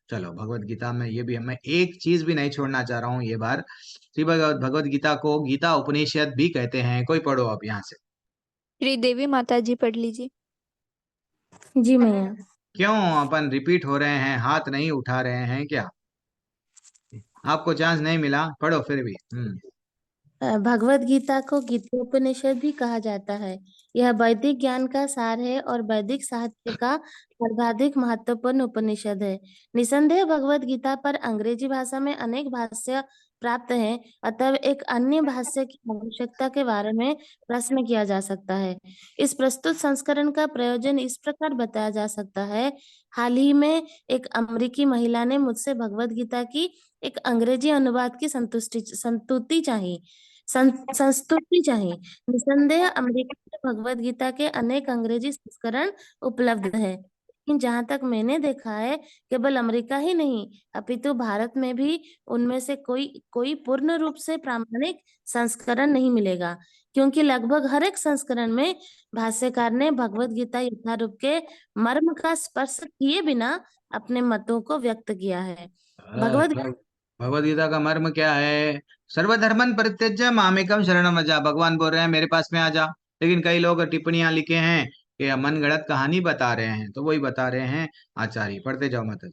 चलो भगवत गीता में ये भी मैं एक चीज भी नहीं छोड़ना चाह रहा हूँ ये बार। श्री भगवत गीता को गीता उपनिषद भी कहते हैं। कोई पढ़ो आप यहाँ से। श्री देवी माता जी पढ़ लीजिए। जी मैया। क्यों अपन रिपीट हो रहे हैं, हाथ नहीं उठा रहे हैं क्या? आपको चांस नहीं मिला, पढ़ो फिर भी। भगवत गीता को गीतोपनिषद भी कहा जाता है। यह वैदिक ज्ञान का सार है और वैदिक साहित्य का सर्वाधिक महत्वपूर्ण उपनिषद है। निसंदेह भगवत गीता पर अंग्रेजी भाषा में अनेक भाष्य प्राप्त हैं, अतः एक अन्य भाष्य की आवश्यकता के बारे में प्रश्न किया जा सकता है। इस प्रस्तुत संस्करण का प्रयोजन इस प्रकार बताया जा सकता है। हाल ही में एक अमेरिकी महिला ने मुझसे भगवत गीता की एक अंग्रेजी अनुवाद की संस्तुति चाहिए। निसंदेह अमेरिका में भगवत गीता के अनेक अंग्रेजी संस्करण उपलब्ध है, लेकिन जहां तक मैंने देखा है, केवल अमेरिका ही नहीं अपितु भारत में भी उनमें से कोई पूर्ण रूप से प्रामाणिक संस्करण नहीं मिलेगा, क्योंकि लगभग हर एक संस्करण में भाष्यकार ने भगवत गीता यथारूप के मर्म का स्पर्श किए बिना अपने मतों को व्यक्त किया है। भगवत गीता का मर्म क्या है? सर्वधर्मन परित्यज्य मामेकम शरणम व्रज। भगवान बोल रहे हैं मेरे पास में आ जा, लेकिन कई लोग टिप्पणियां लिखे हैं कि मन गढ़ंत कहानी बता रहे हैं, तो वही बता रहे हैं आचार्य। पढ़ते जाओ मत।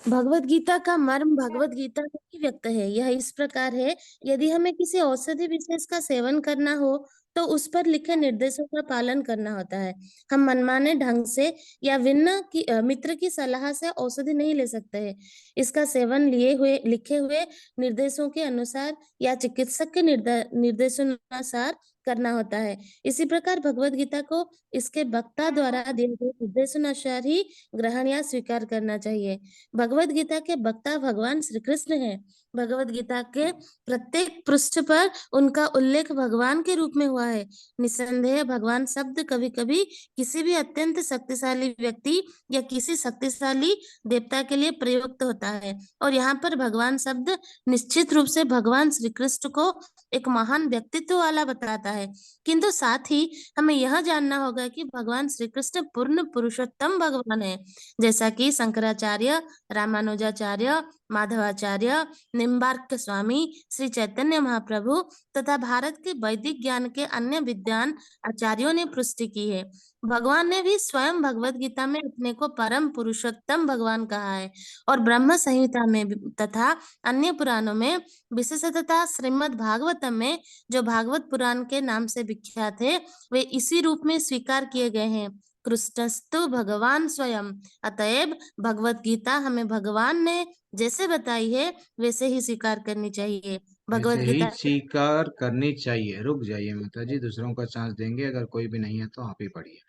भगवत गीता का मर्म भगवत गीता में ही व्यक्त है। यह इस प्रकार है, यदि हमें किसी औषधि विशेष का सेवन करना हो तो उस पर लिखे निर्देशों का पालन करना होता है। हम मनमाने ढंग से या मित्र की सलाह से औषधि नहीं ले सकते हैं। इसका सेवन लिखे हुए निर्देशों के अनुसार या चिकित्सक के निर्देशानुसार करना होता है। इसी प्रकार भगवत गीता को इसके वक्ता द्वारा दिए गए निर्देशानुसार ही ग्रहण या स्वीकार करना चाहिए। भगवत गीता के वक्ता भगवान श्री कृष्ण हैं। भगवत गीता के प्रत्येक पृष्ठ पर उनका उल्लेख भगवान के रूप में हुआ है। निसंदेह भगवान शब्द कभी कभी किसी भी अत्यंत शक्तिशाली व्यक्ति या किसी शक्तिशाली देवता के लिए प्रयुक्त होता है, और यहाँ पर भगवान शब्द निश्चित रूप से भगवान श्री कृष्ण को एक महान व्यक्तित्व वाला बताता है। किंतु साथ ही हमें यह जानना होगा कि भगवान श्री कृष्ण पूर्ण पुरुषोत्तम भगवान है, जैसा कि शंकराचार्य, रामानुजाचार्य, माधवाचार्य, निम्बार्क स्वामी, श्री चैतन्य महाप्रभु तथा भारत के वैदिक ज्ञान के अन्य विद्वान आचार्यों ने पुष्टि की है। भगवान ने भी स्वयं भगवत गीता में अपने को परम पुरुषोत्तम भगवान कहा है, और ब्रह्म संहिता में तथा अन्य पुराणों में, विशेषतः श्रीमद् भागवतम में जो भागवत पुराण के नाम से विख्यात है, वे इसी रूप में स्वीकार किए गए हैं। कृष्णस्तु भगवान स्वयं। अतएव भगवत गीता हमें भगवान ने जैसे बताई है वैसे ही स्वीकार करनी चाहिए। भगवत ऐसे ही गीता स्वीकार करनी चाहिए। रुक जाइए माता जी, दूसरों को चांस देंगे, अगर कोई भी नहीं है तो आप ही पढ़िए।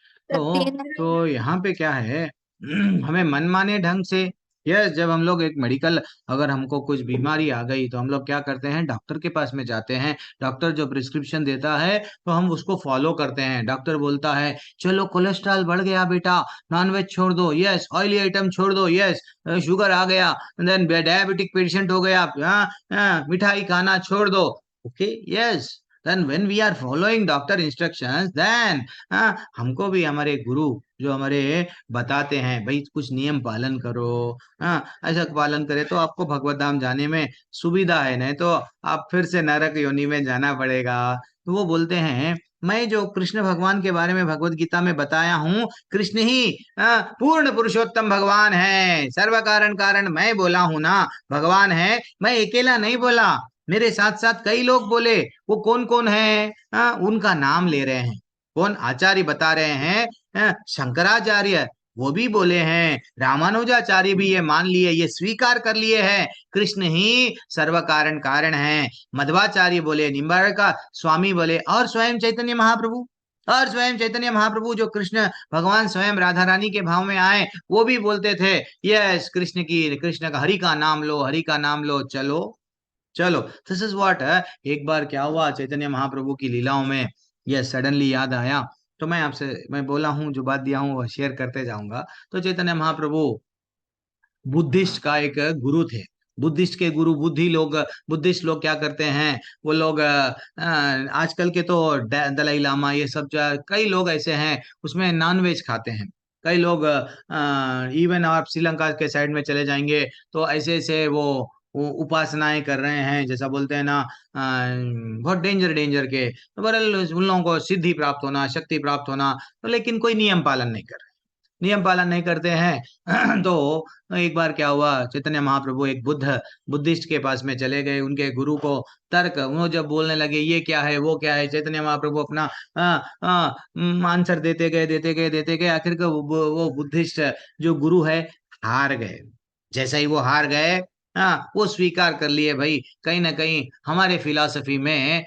तो यहाँ पे क्या है, हमें मनमाने ढंग से, यस, जब हम लोग एक मेडिकल, अगर हमको कुछ बीमारी आ गई तो हम लोग क्या करते हैं, डॉक्टर के पास में जाते हैं। डॉक्टर जो प्रिस्क्रिप्शन देता है तो हम उसको फॉलो करते हैं। डॉक्टर बोलता है चलो कोलेस्ट्रॉल बढ़ गया बेटा, नॉनवेज छोड़ दो, यस, ऑयली आइटम छोड़ दो, यस, शुगर आ गया, देन डायबिटिक पेशेंट हो गया, मिठाई खाना छोड़ दो, okay, yes. then when we are following doctor instructions, then हमको भी हमारे गुरु जो हमारे बताते हैं भाई कुछ नियम पालन करो, ऐसा पालन करे तो आपको भगवत धाम जाने में सुविधा है, नहीं तो आप फिर से नरक योनि में जाना पड़ेगा। तो वो बोलते हैं मैं जो कृष्ण भगवान के बारे में भगवत गीता में बताया हूँ, कृष्ण ही पूर्ण पुरुषोत्तम भगवान है, सर्व कारण कारण मैं बोला हूं ना, भगवान है, मैं अकेला नहीं बोला, मेरे साथ साथ कई लोग बोले। वो कौन कौन है, उनका नाम ले रहे हैं। कौन आचार्य बता रहे हैं, शंकराचार्य वो भी बोले हैं, रामानुजाचार्य भी ये मान लिए, ये स्वीकार कर लिए हैं, कृष्ण ही सर्व कारण कारण है। मध्वाचार्य बोले, निम्बारका स्वामी बोले, और स्वयं चैतन्य महाप्रभु, और स्वयं चैतन्य महाप्रभु जो कृष्ण भगवान स्वयं राधा रानी के भाव में आए, वो भी बोलते थे यस, कृष्ण का हरि का नाम लो, हरि का नाम लो, चलो चलो। दिस इज व्हाट, एक बार क्या हुआ चैतन्य महाप्रभु की लीलाओं में, यह सडनली याद आया, तो मैं बोला हूँ, जो बात दिया हूँ वो शेयर करते जाऊंगा। तो चैतन्य महाप्रभु बुद्धिस्ट का एक गुरु थे। बुद्धिस्ट के गुरु, बुद्धिस्ट लोग क्या करते हैं, वो लोग आजकल के तो दलाई लामा ये सब कई लोग ऐसे हैं उसमें नॉनवेज खाते हैं। कई लोग इवन आप श्रीलंका के साइड में चले जाएंगे तो ऐसे ऐसे वो उपासनाएं कर रहे हैं, जैसा बोलते हैं ना, बहुत डेंजर डेंजर के, तो बहरहाल उन लोगों को सिद्धि प्राप्त होना, शक्ति प्राप्त होना, तो लेकिन कोई नियम पालन नहीं कर, नियम पालन नहीं करते हैं। तो एक बार क्या हुआ, चैतन्य महाप्रभु एक बुद्धिस्ट के पास में चले गए, उनके गुरु को तर्क, वो जब बोलने लगे ये क्या है वो क्या है, चैतन्य महाप्रभु अपना आंसर देते गए, आखिर का वो बुद्धिस्ट जो गुरु है हार गए। जैसा ही वो हार गए, वो स्वीकार कर लिए भाई कहीं ना कहीं हमारे फिलॉसफी में,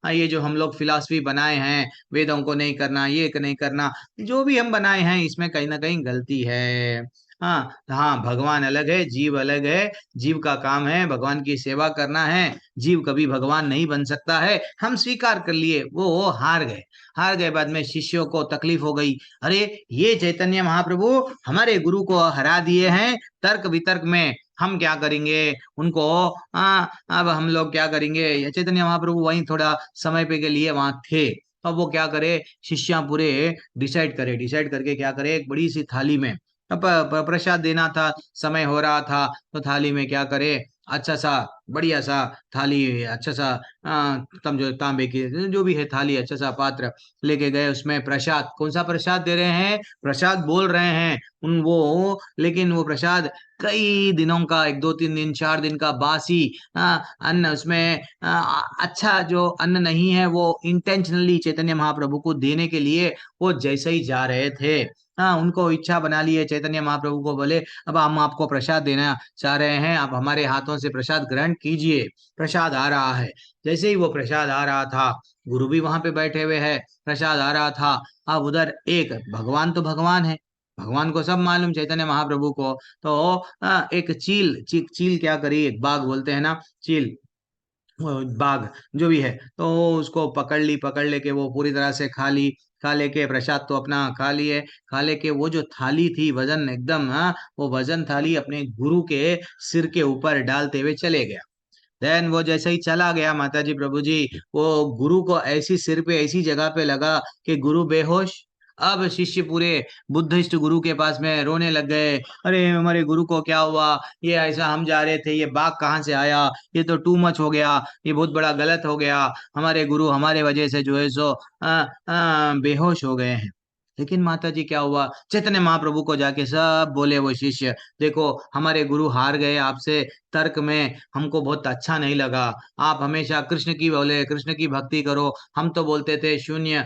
ये जो हम लोग फिलॉसफी बनाए हैं, वेदों को नहीं करना, ये नहीं करना, जो भी हम बनाए हैं इसमें कहीं ना कहीं गलती है। हाँ, भगवान अलग है, जीव अलग है, जीव का काम है भगवान की सेवा करना है, जीव कभी भगवान नहीं बन सकता है, हम स्वीकार कर लिए, वो हार गए। हार गए, बाद में शिष्यों को तकलीफ हो गई, अरे ये चैतन्य महाप्रभु हमारे गुरु को हरा दिए हैं तर्क वितर्क में, हम क्या करेंगे उनको, अब हम लोग क्या करेंगे। ये चैतन्य महाप्रभु वहीं थोड़ा समय पे के लिए वहां थे, अब वो क्या करे, शिष्या पूरे डिसाइड करके क्या करे, एक बड़ी सी थाली में, अब प्रसाद देना था, समय हो रहा था, तो थाली में क्या करे, अच्छा सा बढ़िया सा थाली, अच्छा सा तम जो तांबे की जो भी है थाली, अच्छा सा पात्र लेके गए, उसमें प्रसाद, कौन सा प्रसाद दे रहे हैं, प्रसाद बोल रहे हैं उन वो, लेकिन वो प्रसाद कई दिनों का, 1 2 3 दिन 4 दिन का बासी अन्न, उसमें अच्छा जो अन्न नहीं है, वो इंटेंशनली चैतन्य महाप्रभु को देने के लिए वो जैसे ही जा रहे थे, उनको इच्छा बना ली है, चैतन्य महाप्रभु को बोले अब हम आपको प्रसाद देना चाह रहे हैं, आप हमारे हाथों से प्रसाद ग्रहण कीजिए, प्रसाद आ रहा है। जैसे ही वो प्रसाद आ रहा था, गुरु भी वहां पे बैठे हुए हैं, प्रसाद आ रहा था, अब उधर एक भगवान तो भगवान है, भगवान को सब मालूम चैतन्य महाप्रभु को, तो एक चील क्या करी, एक बाघ बोलते हैं ना, चील, बाघ जो भी है, तो उसको पकड़ लेके वो पूरी तरह से खा लेके प्रसाद तो अपना खा लिए, खा लेके वो जो थाली थी वजन एकदम, वो वजन थाली अपने गुरु के सिर के ऊपर डालते हुए चले गया। देन वो जैसे ही चला गया माता जी प्रभु जी, वो गुरु को ऐसी सिर पे ऐसी जगह पे लगा कि गुरु बेहोश। अब शिष्य पूरे बुद्धिस्ट गुरु के पास में रोने लग गए, अरे हमारे गुरु को क्या हुआ, ये ऐसा हम जा रहे थे, ये बाघ कहाँ से आया, ये तो टू मच हो गया, ये बहुत बड़ा गलत हो गया, हमारे गुरु हमारे वजह से जो है सो बेहोश हो गए हैं। लेकिन माता जी क्या हुआ, चैतन्य महाप्रभु को जाके सब बोले वो शिष्य, देखो हमारे गुरु हार गए आपसे तर्क में, हमको बहुत अच्छा नहीं लगा, आप हमेशा कृष्ण की बोले, कृष्ण की भक्ति करो, हम तो बोलते थे शून्य,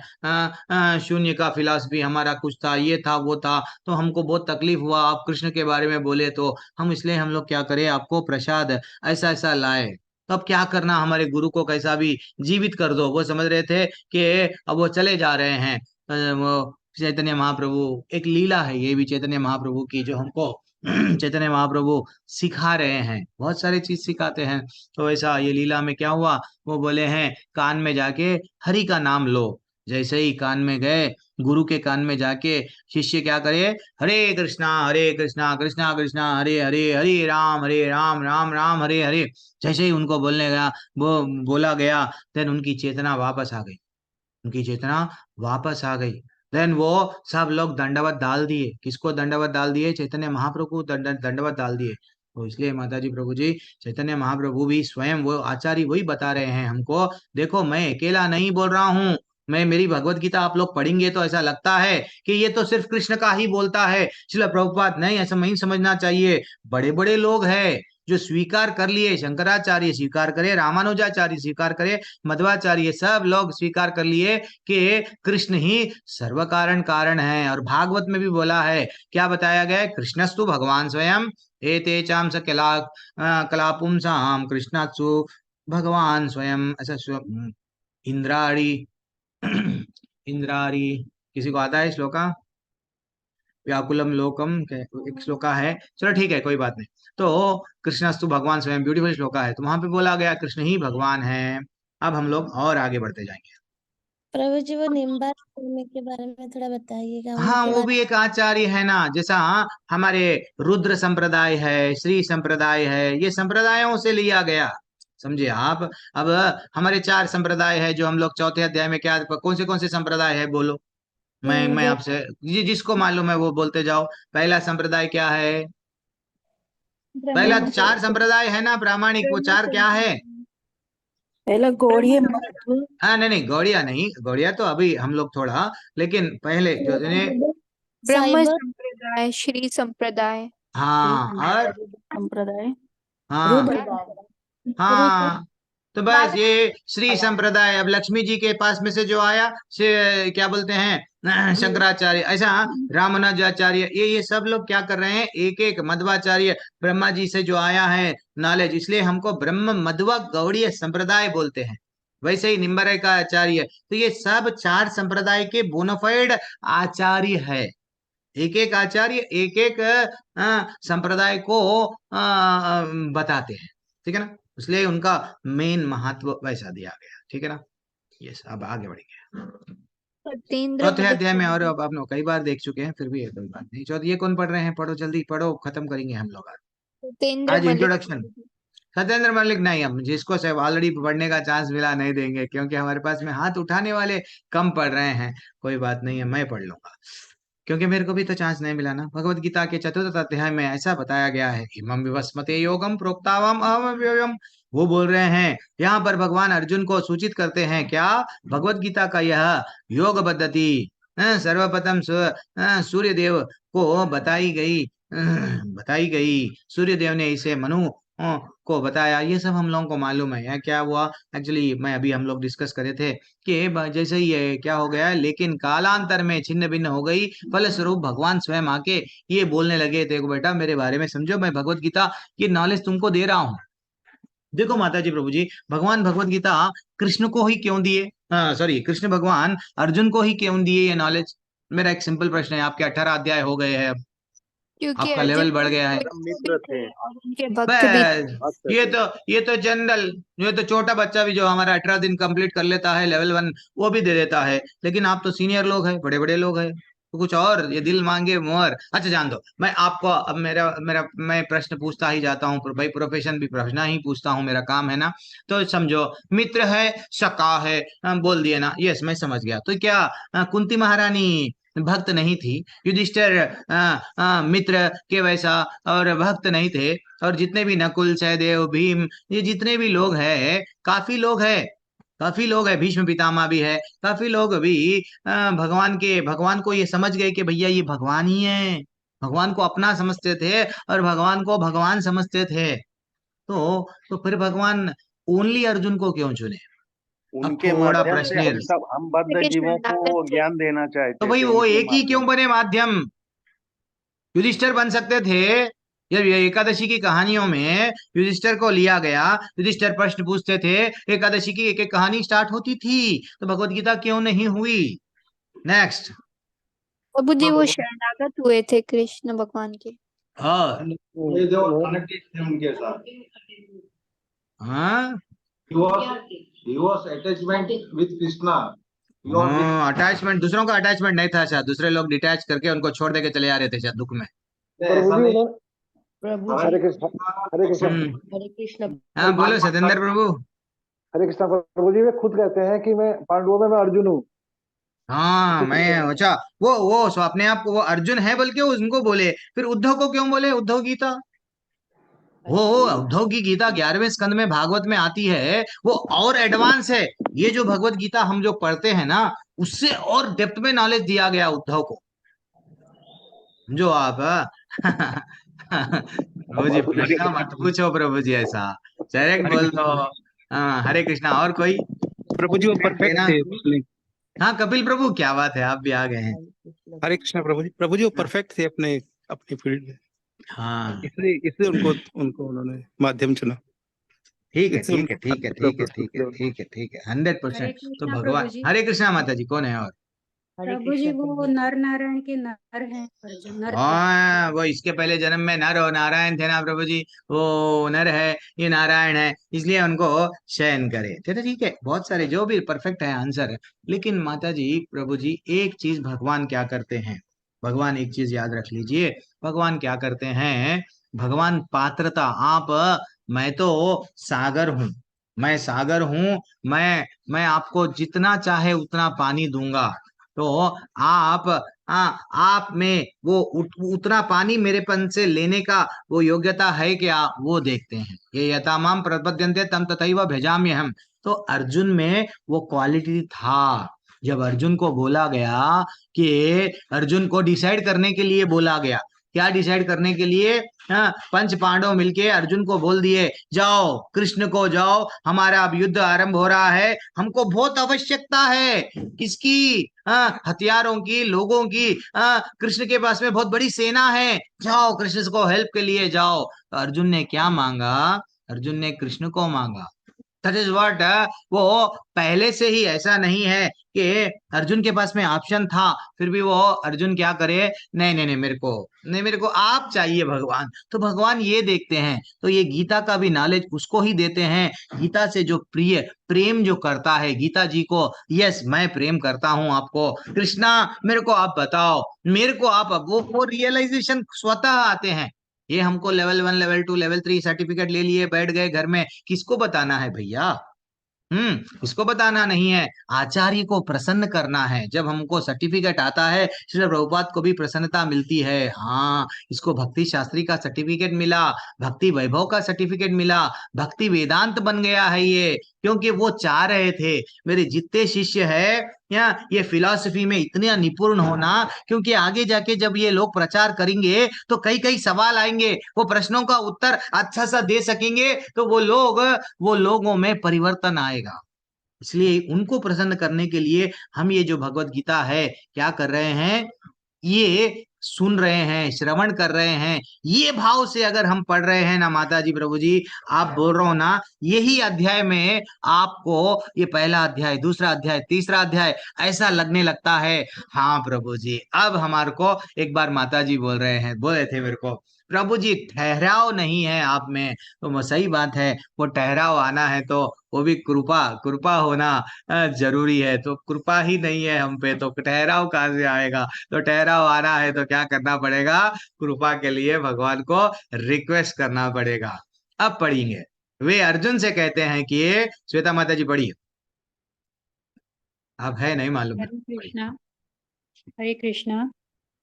शून्य का फिलॉसफी हमारा कुछ था, ये था वो था, तो हमको बहुत तकलीफ हुआ, आप कृष्ण के बारे में बोले तो हम, इसलिए हम लोग क्या करें, आपको प्रसाद ऐसा ऐसा लाए। तो अब क्या करना, हमारे गुरु को कैसा भी जीवित कर दो। वो समझ रहे थे कि अब वो चले जा रहे हैं। वो चैतन्य महाप्रभु, एक लीला है ये भी चैतन्य महाप्रभु की, जो हमको चैतन्य महाप्रभु सिखा रहे हैं, बहुत सारी चीज सिखाते हैं। तो ऐसा ये लीला में क्या हुआ, वो बोले हैं कान में जाके हरि का नाम लो। जैसे ही कान में गए, गुरु के कान में जाके शिष्य क्या करे, हरे कृष्णा कृष्णा कृष्णा हरे हरे, हरे राम राम राम हरे हरे। जैसे ही उनको बोलने गया, वो बोला गया, देन उनकी चेतना वापस आ गई, उनकी चेतना वापस आ गई। देन वो सब लोग दंडवत डाल दिए। किसको दंडवत डाल दिए? चैतन्य महाप्रभु को दंडवत डाल दिए। तो इसलिए माता जी प्रभु जी, चैतन्य महाप्रभु भी स्वयं वो आचार्य वही बता रहे हैं हमको, देखो मैं अकेला नहीं बोल रहा हूँ। मैं, मेरी भगवत गीता आप लोग पढ़ेंगे तो ऐसा लगता है कि ये तो सिर्फ कृष्ण का ही बोलता है, श्रील प्रभुपाद नहीं, ऐसा नहीं समझना चाहिए। बड़े बड़े लोग हैं जो स्वीकार कर लिए, शंकराचार्य स्वीकार करे, रामानुजाचार्य स्वीकार करे, मध्वाचार्य, सब लोग स्वीकार कर लिए कि कृष्ण ही सर्व कारण कारण है। और भागवत में भी बोला है, क्या बताया गया है, कृष्णस्तु भगवान स्वयं एते चाम स कलापुंसाम कृष्णात्सु भगवान स्वयं। ऐसा इंद्राणी इंद्राणी, किसी को आता है श्लोका? व्याकुलम लोकम एक श्लोका है, चलो ठीक है कोई बात नहीं। तो कृष्णस्तु भगवान स्वयं, ब्यूटीफुल श्लोका है, तो वहां पे बोला गया कृष्ण ही भगवान है। अब हम लोग और आगे बढ़ते जाएंगे। प्रभु जी, वो निम्बार के बारे में थोड़ा बताइएगा, हाँ, उनके वो बारे भी एक आचार्य है ना, जैसा हमारे रुद्र संप्रदाय है, श्री संप्रदाय है, ये संप्रदायों से लिया गया, समझे आप। अब हमारे 4 संप्रदाय है, जो हम लोग चौथे अध्याय में, क्या कौन से संप्रदाय है बोलो? मैं आपसे, जिसको मालूम है वो बोलते जाओ। पहला संप्रदाय क्या है? पहला ब्रह्म 4 संप्रदाय है ना प्रामाणिक, वो 4 क्या है? पहला गौड़ीय मध्व। हाँ, नहीं गौड़िया नहीं, गौड़िया तो अभी हम लोग थोड़ा, लेकिन पहले जो ने, ब्रह्म साइबर संप्रदाय, श्री संप्रदाय, हाँ, और संप्रदाय, हाँ रुद्र हाँ, तो बस ये श्री संप्रदाय। अब लक्ष्मी जी के पास में से जो आया से क्या बोलते हैं, शंकराचार्य, ऐसा रामानुजाचार्य, ये सब लोग क्या कर रहे हैं, एक एक मध्वाचार्य, ब्रह्मा जी से जो आया है नॉलेज, इसलिए हमको ब्रह्म मध्व गौड़ीय संप्रदाय बोलते हैं। वैसे ही निम्बरे का आचार्य, तो ये सब 4 संप्रदाय के बोनाफाइड आचार्य है। एक एक आचार्य एक एक संप्रदाय को बताते हैं, ठीक है ना, इसलिए उनका मेन महत्व वैसा दिया गया, ठीक है ना। यस, अब आगे बढ़ेंगे सत्येंद्र चौथे अध्याय में, और अब आप लोग कई बार देख चुके हैं, फिर भी कोई बात नहीं। चौथे, ये कौन पढ़ रहे हैं? पढ़ो जल्दी पढ़ो, खत्म करेंगे हम लोग आज। सत्येंद्र मलिक। इंट्रोडक्शन, सत्येंद्र मलिक नहीं, हम जिसको सब ऑलरेडी पढ़ने का चांस मिला नहीं देंगे, क्योंकि हमारे पास में हाथ उठाने वाले कम पढ़ रहे हैं। कोई बात नहीं है, मैं पढ़ लूंगा, क्योंकि मेरे को भी तो चांस नहीं मिला ना। भगवत गीता के चतुर्थ अध्याय में ऐसा बताया गया है, इमं विवस्मते योगम प्रोक्तावम अहमव्ययम्। वो बोल रहे हैं, यहाँ पर भगवान अर्जुन को सूचित करते हैं, क्या? भगवत गीता का यह योग पद्धति सर्वप्रथम सूर्य देव को बताई गई। सूर्य देव ने इसे मनु को बताया। ये सब हम लोगों को मालूम है। यहाँ क्या हुआ एक्चुअली, मैं अभी हम लोग डिस्कस करे थे कि जैसे ही ये क्या हो गया, लेकिन कालांतर में छिन्न भिन्न हो गई, फलस्वरूप भगवान स्वयं आके ये बोलने लगे, देखो बेटा मेरे बारे में समझो, मैं भगवत गीता की नॉलेज तुमको दे रहा हूँ। देखो माता जी प्रभु जी, भगवान भगवत गीता कृष्ण को ही क्यों दिए, सॉरी कृष्ण भगवान अर्जुन को ही क्यों दिए ये नॉलेज? मेरा एक सिंपल प्रश्न है। आपके 18 अध्याय हो गए हैं, अब क्योंकि आपका अर्जुन लेवल बढ़ गया है। मित्र थे। और उनके भक्त भी थे। बस ये तो जनरल, ये तो छोटा बच्चा भी जो हमारा 18 दिन कंप्लीट कर लेता है लेवल 1, वो भी दे देता है। लेकिन आप तो सीनियर लोग हैं, बड़े बड़े लोग हैं, तो कुछ और, ये दिल मांगे मोहर। अच्छा जान दो, मैं आपको अब मेरा मेरा मैं प्रश्न पूछता ही जाता हूँ, भाई प्रोफेशन भी प्रश्न ही पूछता हूँ, मेरा काम है ना। तो समझो, मित्र है, सखा है, बोल दिए ना, यस मैं समझ गया। तो क्या कुंती महारानी भक्त नहीं थी? युधिष्ठिर मित्र के वैसा और भक्त नहीं थे? और जितने भी नकुल, सहदेव, भीम, ये जितने भी लोग हैं, काफी लोग है, भीष्म पितामह भी है, काफी लोग भी भगवान को ये समझ गए कि भैया ये भगवान ही है, भगवान को अपना समझते थे और भगवान को भगवान समझते थे। तो फिर भगवान ओनली अर्जुन को क्यों चुने? अब उनके थोड़ा माध्यम से प्रश्न, हम सब, हम बद्ध जीवों को वो ज्ञान देना तो चाहते भाई थे, वो उनके एक ही क्यों माध्यम। बने माध्यम? युधिष्ठिर बन सकते थे, जब ये एकादशी की कहानियों में युधिष्ठिर को लिया गया, युधिष्ठिर प्रश्न पूछते थे, एकादशी की एक एक कहानी स्टार्ट होती थी, तो भगवत गीता क्यों नहीं हुई? नेक्स्ट। प्रभु जी वो शरणागत हुए थे कृष्ण भगवान के। हाँ ये जो कनेक्टेड थे उनके साथ, हाँ he was attachment with Krishna. हाँ, अटैचमेंट, दूसरों का अटैचमेंट नहीं था शायद, दूसरे लोग डिटैच करके उनको छोड़ दे के चले आ रहे थे शायद दुख में। प्रभु ऐसा जी नहीं, प्रभु हरे कृष्ण, हरे कृष्ण, हरे कृष्ण। हाँ बोलो सतेंद्र प्रभु। हरे कृष्ण। प्रभु जी वे खुद कहते हैं कि मैं पांडवों में मैं अर्जुन हूँ। हाँ मैं, अच्छा वो सो अपने आप को वो अर्जुन है बल्कि उनको बोले, फिर उद्धव को क्यों बोले उद्धव गीता? वो उद्धव की गीता 11वें स्कंद में भागवत में आती है, वो और एडवांस है। ये जो भगवत गीता हम जो पढ़ते हैं ना, उससे और डेप्थ में नॉलेज दिया गया उद्धव को, जो आप प्रभु जी प्रश्न मत पूछो प्रभु जी ऐसा, डायरेक्ट बोल दो। हाँ हरे कृष्णा। और कोई प्रभु जी वो परफेक्ट लेना? थे अपने। हाँ कपिल प्रभु क्या बात है, आप भी आ गए हैं। हरे कृष्णा प्रभु जी वो परफेक्ट थे अपने अपनी फील्ड में, हाँ इसलिए उनको उनको उन्होंने माध्यम चुना। ठीक है इसलिए ठीक है उनको ठीक है पूरा ठीक है प्रस्तुत ठीक है किया। ठीक है ठीक है, हरे 100%। तो कृष्णा भगवान, प्रभु जी। हरे कृष्णा माता जी कौन है और? हरे प्रभु जी कृष्ण वो प्रभु। नर नारायण के नर हैं, अर्जुन नर थे। हाँ वो इसके पहले जन्म में नर और नारायण थे ना प्रभु जी, वो नर है, ये नारायण है, इसलिए उनको शयन करे थे। तो ठीक है, बहुत सारे जो भी परफेक्ट है आंसर है। लेकिन माता जी प्रभु जी एक चीज भगवान क्या करते हैं, भगवान एक चीज याद रख लीजिए, भगवान क्या करते हैं, भगवान पात्रता, आप, मैं तो सागर हूँ, मैं सागर हूँ, मैं आपको जितना चाहे उतना पानी दूंगा, तो आप, आप में वो उतना पानी मेरेपन से लेने का वो योग्यता है क्या, वो देखते हैं। ये यथामाम प्रपद्यन्ते तम तथैव भेजाम्यहम्। तो अर्जुन में वो क्वालिटी था। जब अर्जुन को बोला गया कि अर्जुन को डिसाइड करने के लिए बोला गया, क्या डिसाइड करने के लिए? हाँ, पंच पांडव मिलके अर्जुन को बोल दिए, जाओ कृष्ण को जाओ, हमारा अब युद्ध आरंभ हो रहा है, हमको बहुत आवश्यकता है किसकी? हथियारों की, लोगों की। कृष्ण के पास में बहुत बड़ी सेना है, जाओ कृष्ण को हेल्प के लिए जाओ। तो अर्जुन ने क्या मांगा? अर्जुन ने कृष्ण को मांगा। दैट इज व्हाट, वो पहले से ही ऐसा नहीं है कि अर्जुन के पास में ऑप्शन था, फिर भी वो अर्जुन क्या करे, नहीं नहीं नहीं, मेरे को नहीं, मेरे को आप चाहिए भगवान। तो भगवान ये देखते हैं, तो ये गीता का भी नॉलेज उसको ही देते हैं, गीता से जो प्रिय प्रेम जो करता है गीता जी को, यस मैं प्रेम करता हूं आपको कृष्णा, मेरे को आप बताओ, मेरे को आप, वो रियलाइजेशन स्वतः आते हैं। ये हमको लेवल 1 लेवल 2 लेवल 3 सर्टिफिकेट ले लिए बैठ गए घर में, किसको बताना है भैया? इसको बताना नहीं है, आचार्य को प्रसन्न करना है। जब हमको सर्टिफिकेट आता है, श्री प्रभुपाद को भी प्रसन्नता मिलती है, हाँ इसको भक्ति शास्त्री का सर्टिफिकेट मिला, भक्ति वैभव का सर्टिफिकेट मिला, भक्ति वेदांत बन गया है ये, क्योंकि वो चाह रहे थे मेरे जितने शिष्य है या ये फिलॉसफी में इतने निपुण होना, क्योंकि आगे जाके जब ये लोग प्रचार करेंगे तो कई कई सवाल आएंगे, वो प्रश्नों का उत्तर अच्छा सा दे सकेंगे, तो वो लोगों में परिवर्तन आएगा। इसलिए उनको प्रसन्न करने के लिए हम ये जो भगवत गीता है क्या कर रहे हैं, ये सुन रहे हैं, श्रवण कर रहे हैं, ये भाव से अगर हम पढ़ रहे हैं ना माता जी प्रभु जी, आप बोल रहा हो ना, यही अध्याय में आपको ये पहला अध्याय, दूसरा अध्याय, तीसरा अध्याय ऐसा लगने लगता है, हाँ प्रभु जी अब हमारे को, एक बार माता जी बोल रहे हैं, बोले थे मेरे को, प्रभु जी ठहराव नहीं है आप में, तो वो सही बात है, वो ठहराव आना है तो वो भी कृपा कृपा होना जरूरी है, तो कृपा ही नहीं है हम पे, तो ठहराव कहाँ से आएगा? तो ठहराव आना है तो क्या करना पड़ेगा? कृपा के लिए भगवान को रिक्वेस्ट करना पड़ेगा। अब पढ़ेंगे, वे अर्जुन से कहते हैं कि ये श्वेता माता जी पढ़िए, अब है नहीं मालूम है, हरे पढ़िए। कृष्णा। हरे कृष्णा।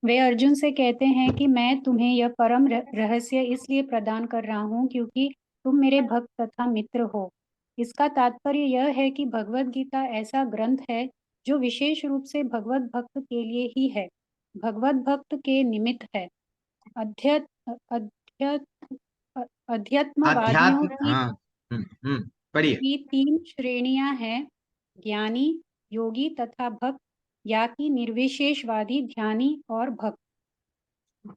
वे अर्जुन से कहते हैं कि मैं तुम्हें यह परम रहस्य इसलिए प्रदान कर रहा हूँ क्योंकि तुम मेरे भक्त तथा मित्र हो। इसका तात्पर्य यह है कि भगवत गीता ऐसा ग्रंथ है जो विशेष रूप से भगवत भक्त के लिए ही है, भगवत भक्त के निमित्त है। अध्यात्म अध्यात्म अध्यात्मवादियों अध्यात्म, हाँ, हम्म, पढ़िए। की तीन श्रेणियां हैं, ज्ञानी, योगी तथा भक्त, या कि निर्विशेषवादी, ध्यानी और भक्त।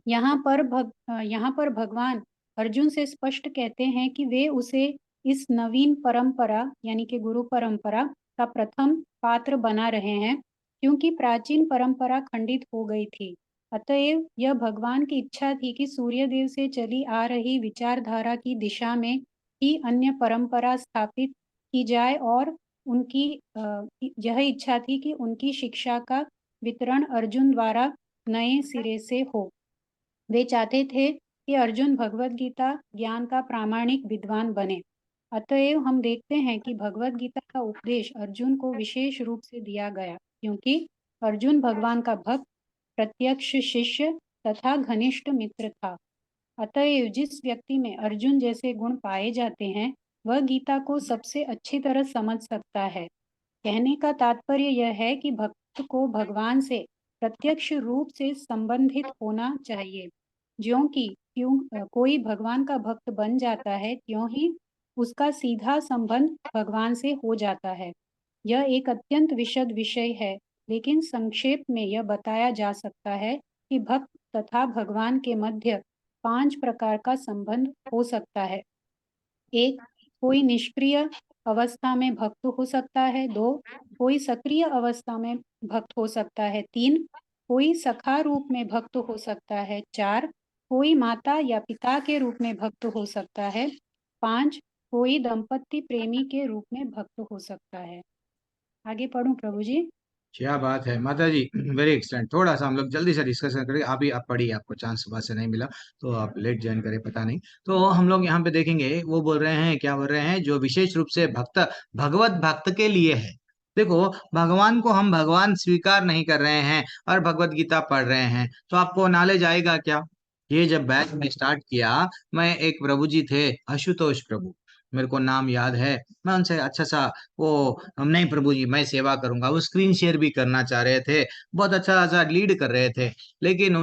यहाँ पर भगवान अर्जुन से स्पष्ट कहते हैं कि वे उसे इस नवीन परंपरा यानी कि गुरु परंपरा का प्रथम पात्र बना रहे हैं, क्योंकि प्राचीन परंपरा खंडित हो गई थी। अतएव यह भगवान की इच्छा थी कि सूर्यदेव से चली आ रही विचारधारा की दिशा में ही अन्य परंपरा स्थापित की जाए, और उनकी यह इच्छा थी कि उनकी शिक्षा का वितरण अर्जुन द्वारा नए सिरे से हो। वे चाहते थे कि अर्जुन भगवत गीता ज्ञान का प्रामाणिक विद्वान बने। अतएव हम देखते हैं कि भगवत गीता का उपदेश अर्जुन को विशेष रूप से दिया गया, क्योंकि अर्जुन भगवान का भक्त, प्रत्यक्ष शिष्य तथा घनिष्ठ मित्र था। अतएव जिस व्यक्ति में अर्जुन जैसे गुण पाए जाते हैं, वह गीता को सबसे अच्छी तरह समझ सकता है। कहने का तात्पर्य यह है कि भक्त को भगवान से प्रत्यक्ष रूप से संबंधित होना चाहिए। कोई भगवान का भक्त बन जाता है, त्यों ही उसका सीधा संबंध भगवान से हो जाता है। यह एक अत्यंत विशद विषय है, लेकिन संक्षेप में यह बताया जा सकता है कि भक्त तथा भगवान के मध्य 5 प्रकार का संबंध हो सकता है। 1. कोई निष्क्रिय अवस्था में भक्त हो सकता है। 2. कोई सक्रिय अवस्था में भक्त हो सकता है। 3. कोई सखा रूप में भक्त हो सकता है। 4. कोई माता या पिता के रूप में भक्त हो सकता है। 5. कोई दंपति प्रेमी के रूप में भक्त हो सकता है। आगे पढ़ूं प्रभु जी? क्या बात है माता जी, वेरी एक्सलेंट। थोड़ा सा हम लोग जल्दी से डिस्कशन करेंगे। अभी आप पढ़िए, आपको चांस सुबह से नहीं मिला तो आप लेट ज्वाइन करें, पता नहीं। तो हम लोग यहाँ पे देखेंगे, वो बोल रहे हैं, क्या बोल रहे हैं, जो विशेष रूप से भगवत भक्त के लिए है। देखो, भगवान को हम भगवान स्वीकार नहीं कर रहे हैं और भगवत गीता पढ़ रहे हैं, तो आपको नॉलेज आएगा क्या? ये जब बैच में स्टार्ट किया, मैं एक प्रभु जी थे, आशुतोष प्रभु, मेरे को नाम याद है। मैं उनसे अच्छा सा वो, नहीं प्रभु जी मैं सेवा करूंगा, वो स्क्रीन शेयर भी करना चाह रहे थे, बहुत अच्छा सा लीड कर रहे थे। लेकिन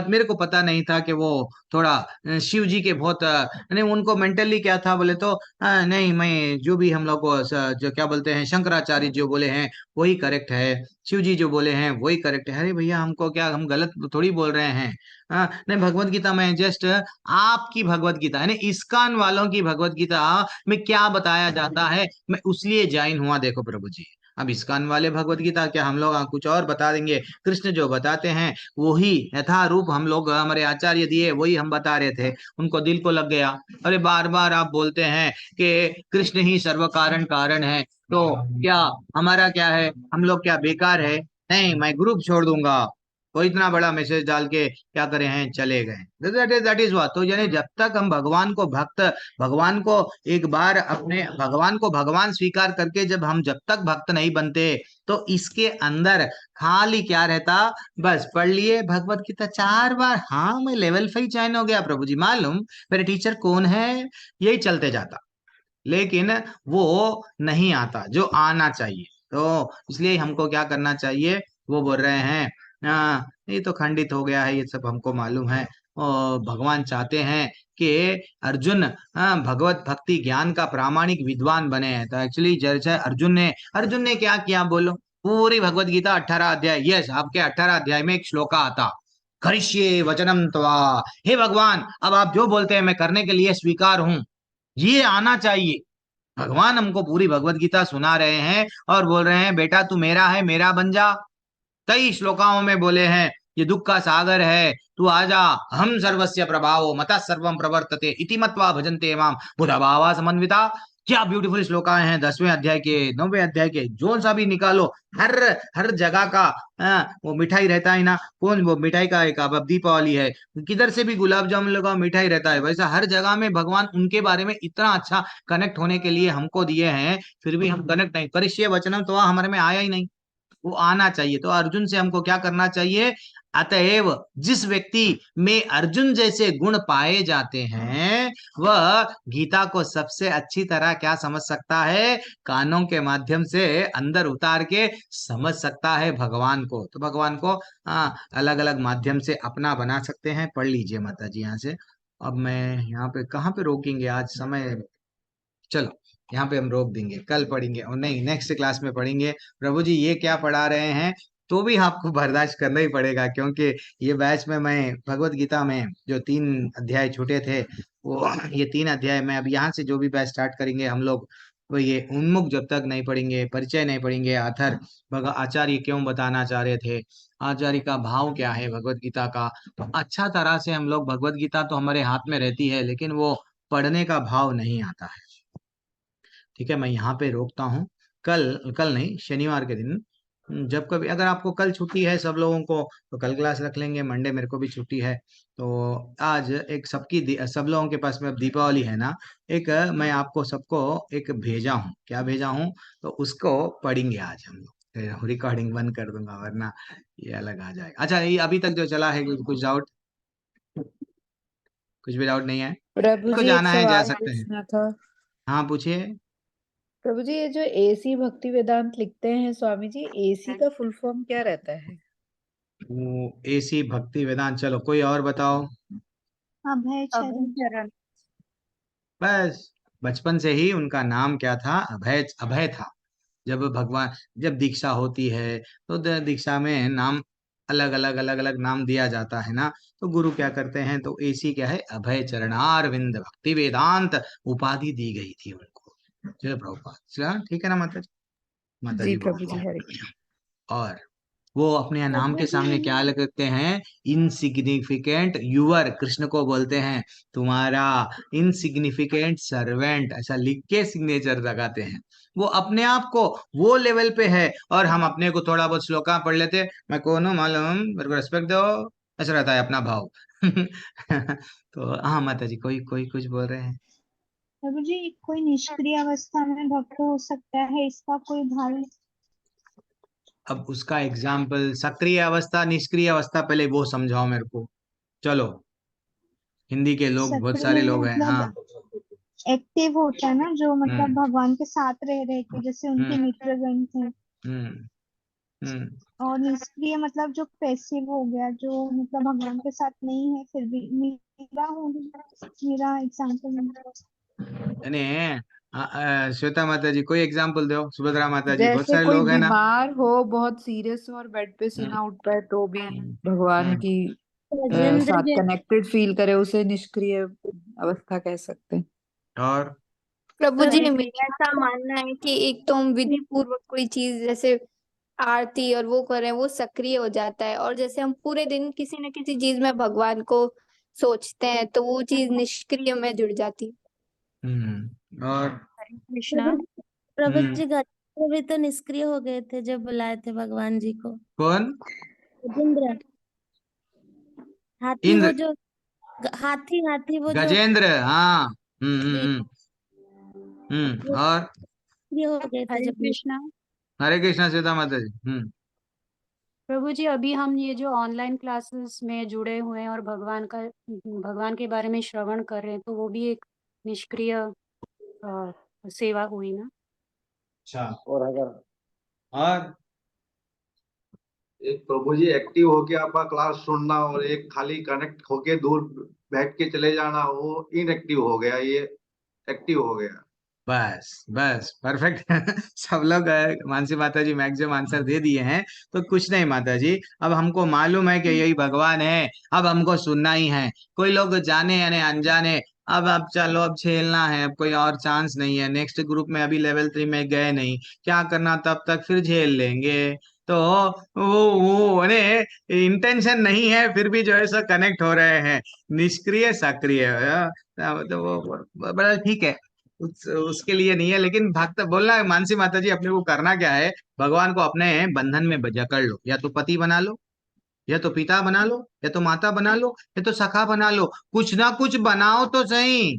मेरे को पता नहीं था कि वो थोड़ा शिव जी के बहुत नहीं, उनको मेंटली क्या था बोले तो नहीं, मैं जो भी हम लोग को जो क्या बोलते हैं, शंकराचार्य जो बोले हैं वही करेक्ट है, शिव जी जो बोले हैं वही करेक्ट है। अरे भैया, हमको क्या, हम गलत थोड़ी बोल रहे हैं। नहीं, भगवत गीता में जस्ट आपकी भगवत गीता है ना, इस्कॉन वालों की भगवत गीता में क्या बताया जाता है, मैं उसलिए ज्वाइन हुआ। देखो प्रभु जी, अब इस्कॉन वाले भगवत गीता क्या, हम लोग कुछ और बता देंगे, कृष्ण जो बताते हैं वही यथारूप हम लोग, हमारे आचार्य दिए वही हम बता रहे थे, उनको दिल को लग गया। अरे बार बार आप बोलते हैं कि कृष्ण ही सर्व कारण कारण है, तो क्या हमारा क्या है, हम लोग क्या बेकार है? नहीं, मैं ग्रुप छोड़ दूंगा। वो इतना बड़ा मैसेज डाल के क्या करे हैं, चले गए। That is what. तो यानी जब तक हम भगवान को एक बार अपने भगवान को भगवान स्वीकार करके जब तक भक्त नहीं बनते, तो इसके अंदर खाली क्या रहता, बस पढ़ लिए भगवत गीता 4 बार, हाँ मैं लेवल 5 ज्वाइन हो गया प्रभु जी, मालूम मेरे टीचर कौन है, यही चलते जाता। लेकिन वो नहीं आता जो आना चाहिए। तो इसलिए हमको क्या करना चाहिए, वो बोल रहे हैं ये तो खंडित हो गया है, ये सब हमको मालूम है। और भगवान चाहते हैं कि अर्जुन भगवत भक्ति ज्ञान का प्रामाणिक विद्वान बने हैं। तो एक्चुअली जैसे अर्जुन ने क्या किया बोलो, पूरी भगवत गीता 18 अध्याय, यस आपके 18 अध्याय में एक श्लोका आता, करिष्ये वचनम तवा, हे भगवान अब आप जो बोलते हैं मैं करने के लिए स्वीकार हूं, ये आना चाहिए। भगवान हमको पूरी भगवत गीता सुना रहे हैं और बोल रहे हैं बेटा तू मेरा है, मेरा बन जा। कई श्लोकाओं में बोले हैं ये दुख का सागर है, तू आजा, हम सर्वस्य प्रभावो मता सर्वम प्रवर्तते इति मत्वा भजन्ते माम बुधा भावा समन्विता। क्या ब्यूटीफुल श्लोकाएं हैं, 10वें अध्याय के, 9वें अध्याय के, जो सा भी निकालो, हर हर जगह का वो मिठाई रहता है ना, कौन वो मिठाई का एक, अब दीपावली है, किधर से भी गुलाब जामुन लगाओ मिठाई रहता है, वैसा हर जगह में भगवान उनके बारे में इतना अच्छा कनेक्ट होने के लिए हमको दिए हैं, फिर भी हम कनेक्ट नहीं। करिष्ये वचनम तो हमारे में आया ही नहीं, वो आना चाहिए। तो अर्जुन से हमको क्या करना चाहिए, अतएव जिस व्यक्ति में अर्जुन जैसे गुण पाए जाते हैं, वह गीता को सबसे अच्छी तरह क्या समझ सकता है, कानों के माध्यम से अंदर उतार के समझ सकता है भगवान को। तो भगवान को अलग अलग माध्यम से अपना बना सकते हैं। पढ़ लीजिए माता जी यहाँ से। अब मैं यहाँ पे कहाँ पे रोकेंगे आज समय, चलो यहाँ पे हम रोक देंगे, कल पढ़ेंगे, और नहीं नेक्स्ट क्लास में पढ़ेंगे। प्रभु जी ये क्या पढ़ा रहे हैं, तो भी आपको बर्दाश्त करना ही पड़ेगा, क्योंकि ये बैच में मैं भगवत गीता में जो 3 अध्याय छूटे थे, वो ये 3 अध्याय में अब यहाँ से जो भी बैच स्टार्ट करेंगे हम लोग, वो ये उन्मुख जब तक नहीं पढ़ेंगे, परिचय नहीं पढ़ेंगे, आथर आचार्य क्यों बताना चाह रहे थे, आचार्य का भाव क्या है भगवत गीता का, तो अच्छा तरह से हम लोग, भगवत गीता तो हमारे हाथ में रहती है लेकिन वो पढ़ने का भाव नहीं आता है। ठीक है, मैं यहाँ पे रोकता हूँ। कल कल नहीं, शनिवार के दिन जब कभी, अगर आपको कल छुट्टी है सब लोगों को, तो कल क्लास रख लेंगे। मंडे मेरे को भी छुट्टी है, तो आज एक सब लोगों के पास में अब दीपावली है ना, एक मैं आपको सबको एक भेजा हूँ, क्या भेजा हूँ, तो उसको पढ़ेंगे आज हम लोग। रिकॉर्डिंग बंद कर दूंगा वरना ये अलग आ जाएगा। अच्छा, ये अभी तक जो चला है, कुछ डाउट, कुछ भी डाउट नहीं है? प्रभु को जी, एक जाना है जा सवाल सकते हैं। पूछना था। हाँ पूछिए। प्रभु जी, ये जो एसी भक्ति वेदांत लिखते हैं स्वामी जी, एसी का फुल फॉर्म क्या रहता है? वो एसी भक्ति वेदांत, चलो कोई और बताओ। अभय चरण। चरण। बस, बचपन से ही उनका नाम क्या था, अभय, अभय था। जब दीक्षा होती है तो दीक्षा में नाम अलग अलग नाम दिया जाता है ना, तो गुरु क्या करते हैं, तो एसी क्या है, अभय चरणारविंद भक्ति वेदांत उपाधि दी गई थी उनको। चलो प्रभुपाद, चलो ठीक है ना माता जी, माता जी जी प्रभु जी, बहुत हरे बढ़िया। और वो अपने नाम प्रभु के सामने जी, क्या लिखते हैं, इनसिग्निफिकेंट यूअर, कृष्ण को बोलते हैं तुम्हारा इनसिग्निफिकेंट सर्वेंट, ऐसा लिख के सिग्नेचर लगाते हैं। वो अपने आप को वो लेवल पे है, और हम अपने को थोड़ा बहुत श्लोका पढ़ लेते, मैं कौन हूँ मालूम, मेरे को रेस्पेक्ट दो, ऐसा रहता है अपना भाव। तो हाँ माता जी, कोई कोई कुछ बोल रहे हैं? प्रभु जी, कोई निष्क्रिय अवस्था में भक्त हो सकता है, इसका कोई भाव? अब उसका एग्जाम्पल, सक्रिय अवस्था निष्क्रिय अवस्था, पहले वो समझाओ मेरे को। चलो, हिंदी के लोग बहुत सक्रिय सारे में लोग हैं, हाँ। मतलब एक्टिव होता है ना, जो मतलब हम्म भगवान के साथ रह रहे के, जैसे उनके हम्म मित्रगण थे। हम्म हम्म और निष्क्रिय मतलब जो पैसिव हो गया, जो मतलब भगवान के साथ नहीं है फिर भी। मीरा होगी, मीरा एग्जाम्पल। यानी श्वेता माता जी कोई एग्जाम्पल दो, सुभद्रा माता जी, बहुत जैसे सारे कोई लोग हैं ना। बीमार हो, बहुत सीरियस हो और बेड पे से हम्म ना उठ पाए, तो भी भगवान हम्म की गजेंद्र साथ कनेक्टेड फील करे, उसे निष्क्रिय अवस्था कह सकते हैं। और प्रभु जी, प्रभु मेरा ऐसा मानना है कि एक तो हम विधि पूर्वक कोई चीज जैसे आरती और वो करें, वो सक्रिय हो जाता है, और जैसे हम पूरे दिन किसी न किसी चीज में भगवान को सोचते हैं तो वो चीज निष्क्रिय में जुड़ जाती है। और हरे कृष्णा। प्रभु हम्म जी, गजेंद्र भी तो निष्क्रिय हो गए थे जब बुलाए थे भगवान जी को। कौन? गजेंद्र, हाथी वो इंद्र, जो हाथी हाथी वो जो गजेंद्र, हाँ। जी, वो और निष्क्रिय हो गए थे हरे जब। कृष्णा। हरे कृष्णा श्वेता माता जी। प्रभु जी, अभी हम ये जो ऑनलाइन क्लासेस में जुड़े हुए हैं और भगवान के बारे में श्रवण कर रहे हैं, तो वो भी एक निष्क्रिय सेवा हुई ना। अच्छा, और अगर और एक प्रभु जी एक्टिव होके आपका क्लास सुनना, और एक खाली कनेक्ट होके दूर बैठ के चले जाना, वो इनएक्टिव हो गया, ये एक्टिव हो गया। बस बस परफेक्ट। सब लोग मानसी माता जी मैक्सिमम आंसर दे दिए हैं, तो कुछ नहीं माता जी, अब हमको मालूम है कि यही भगवान है, अब हमको सुनना ही है। कोई लोग जाने यानी अनजाने, अब चलो, अब झेलना है, अब कोई और चांस नहीं है। नेक्स्ट ग्रुप में अभी लेवल 3 में गए नहीं, क्या करना, तब तक फिर झेल लेंगे। तो वो अरे इंटेंशन नहीं है, फिर भी जो है सो कनेक्ट हो रहे हैं, निष्क्रिय सक्रिय, तो वो बड़ा ठीक है, उसके लिए नहीं है। लेकिन भक्त बोलना है मानसी माता जी, अपने को करना क्या है, भगवान को अपने बंधन में जकड़ लो, या तो पति बना लो, या तो पिता बना लो, या तो माता बना लो, या तो सखा बना लो, कुछ ना कुछ बनाओ तो सही।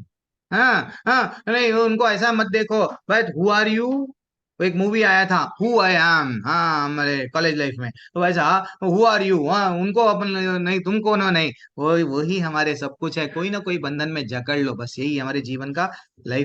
हाँ हाँ, नहीं उनको ऐसा मत देखो, बट हु आर यू, एक मूवी आया था हु आई एम, हाँ हमारे कॉलेज लाइफ में, तो वैसा हु आर यू, हाँ उनको अपन नहीं, तुम कौन हो नहीं, वही वही हमारे सब कुछ है। कोई ना कोई बंधन में जकड़ लो, बस यही हमारे जीवन का लाइफ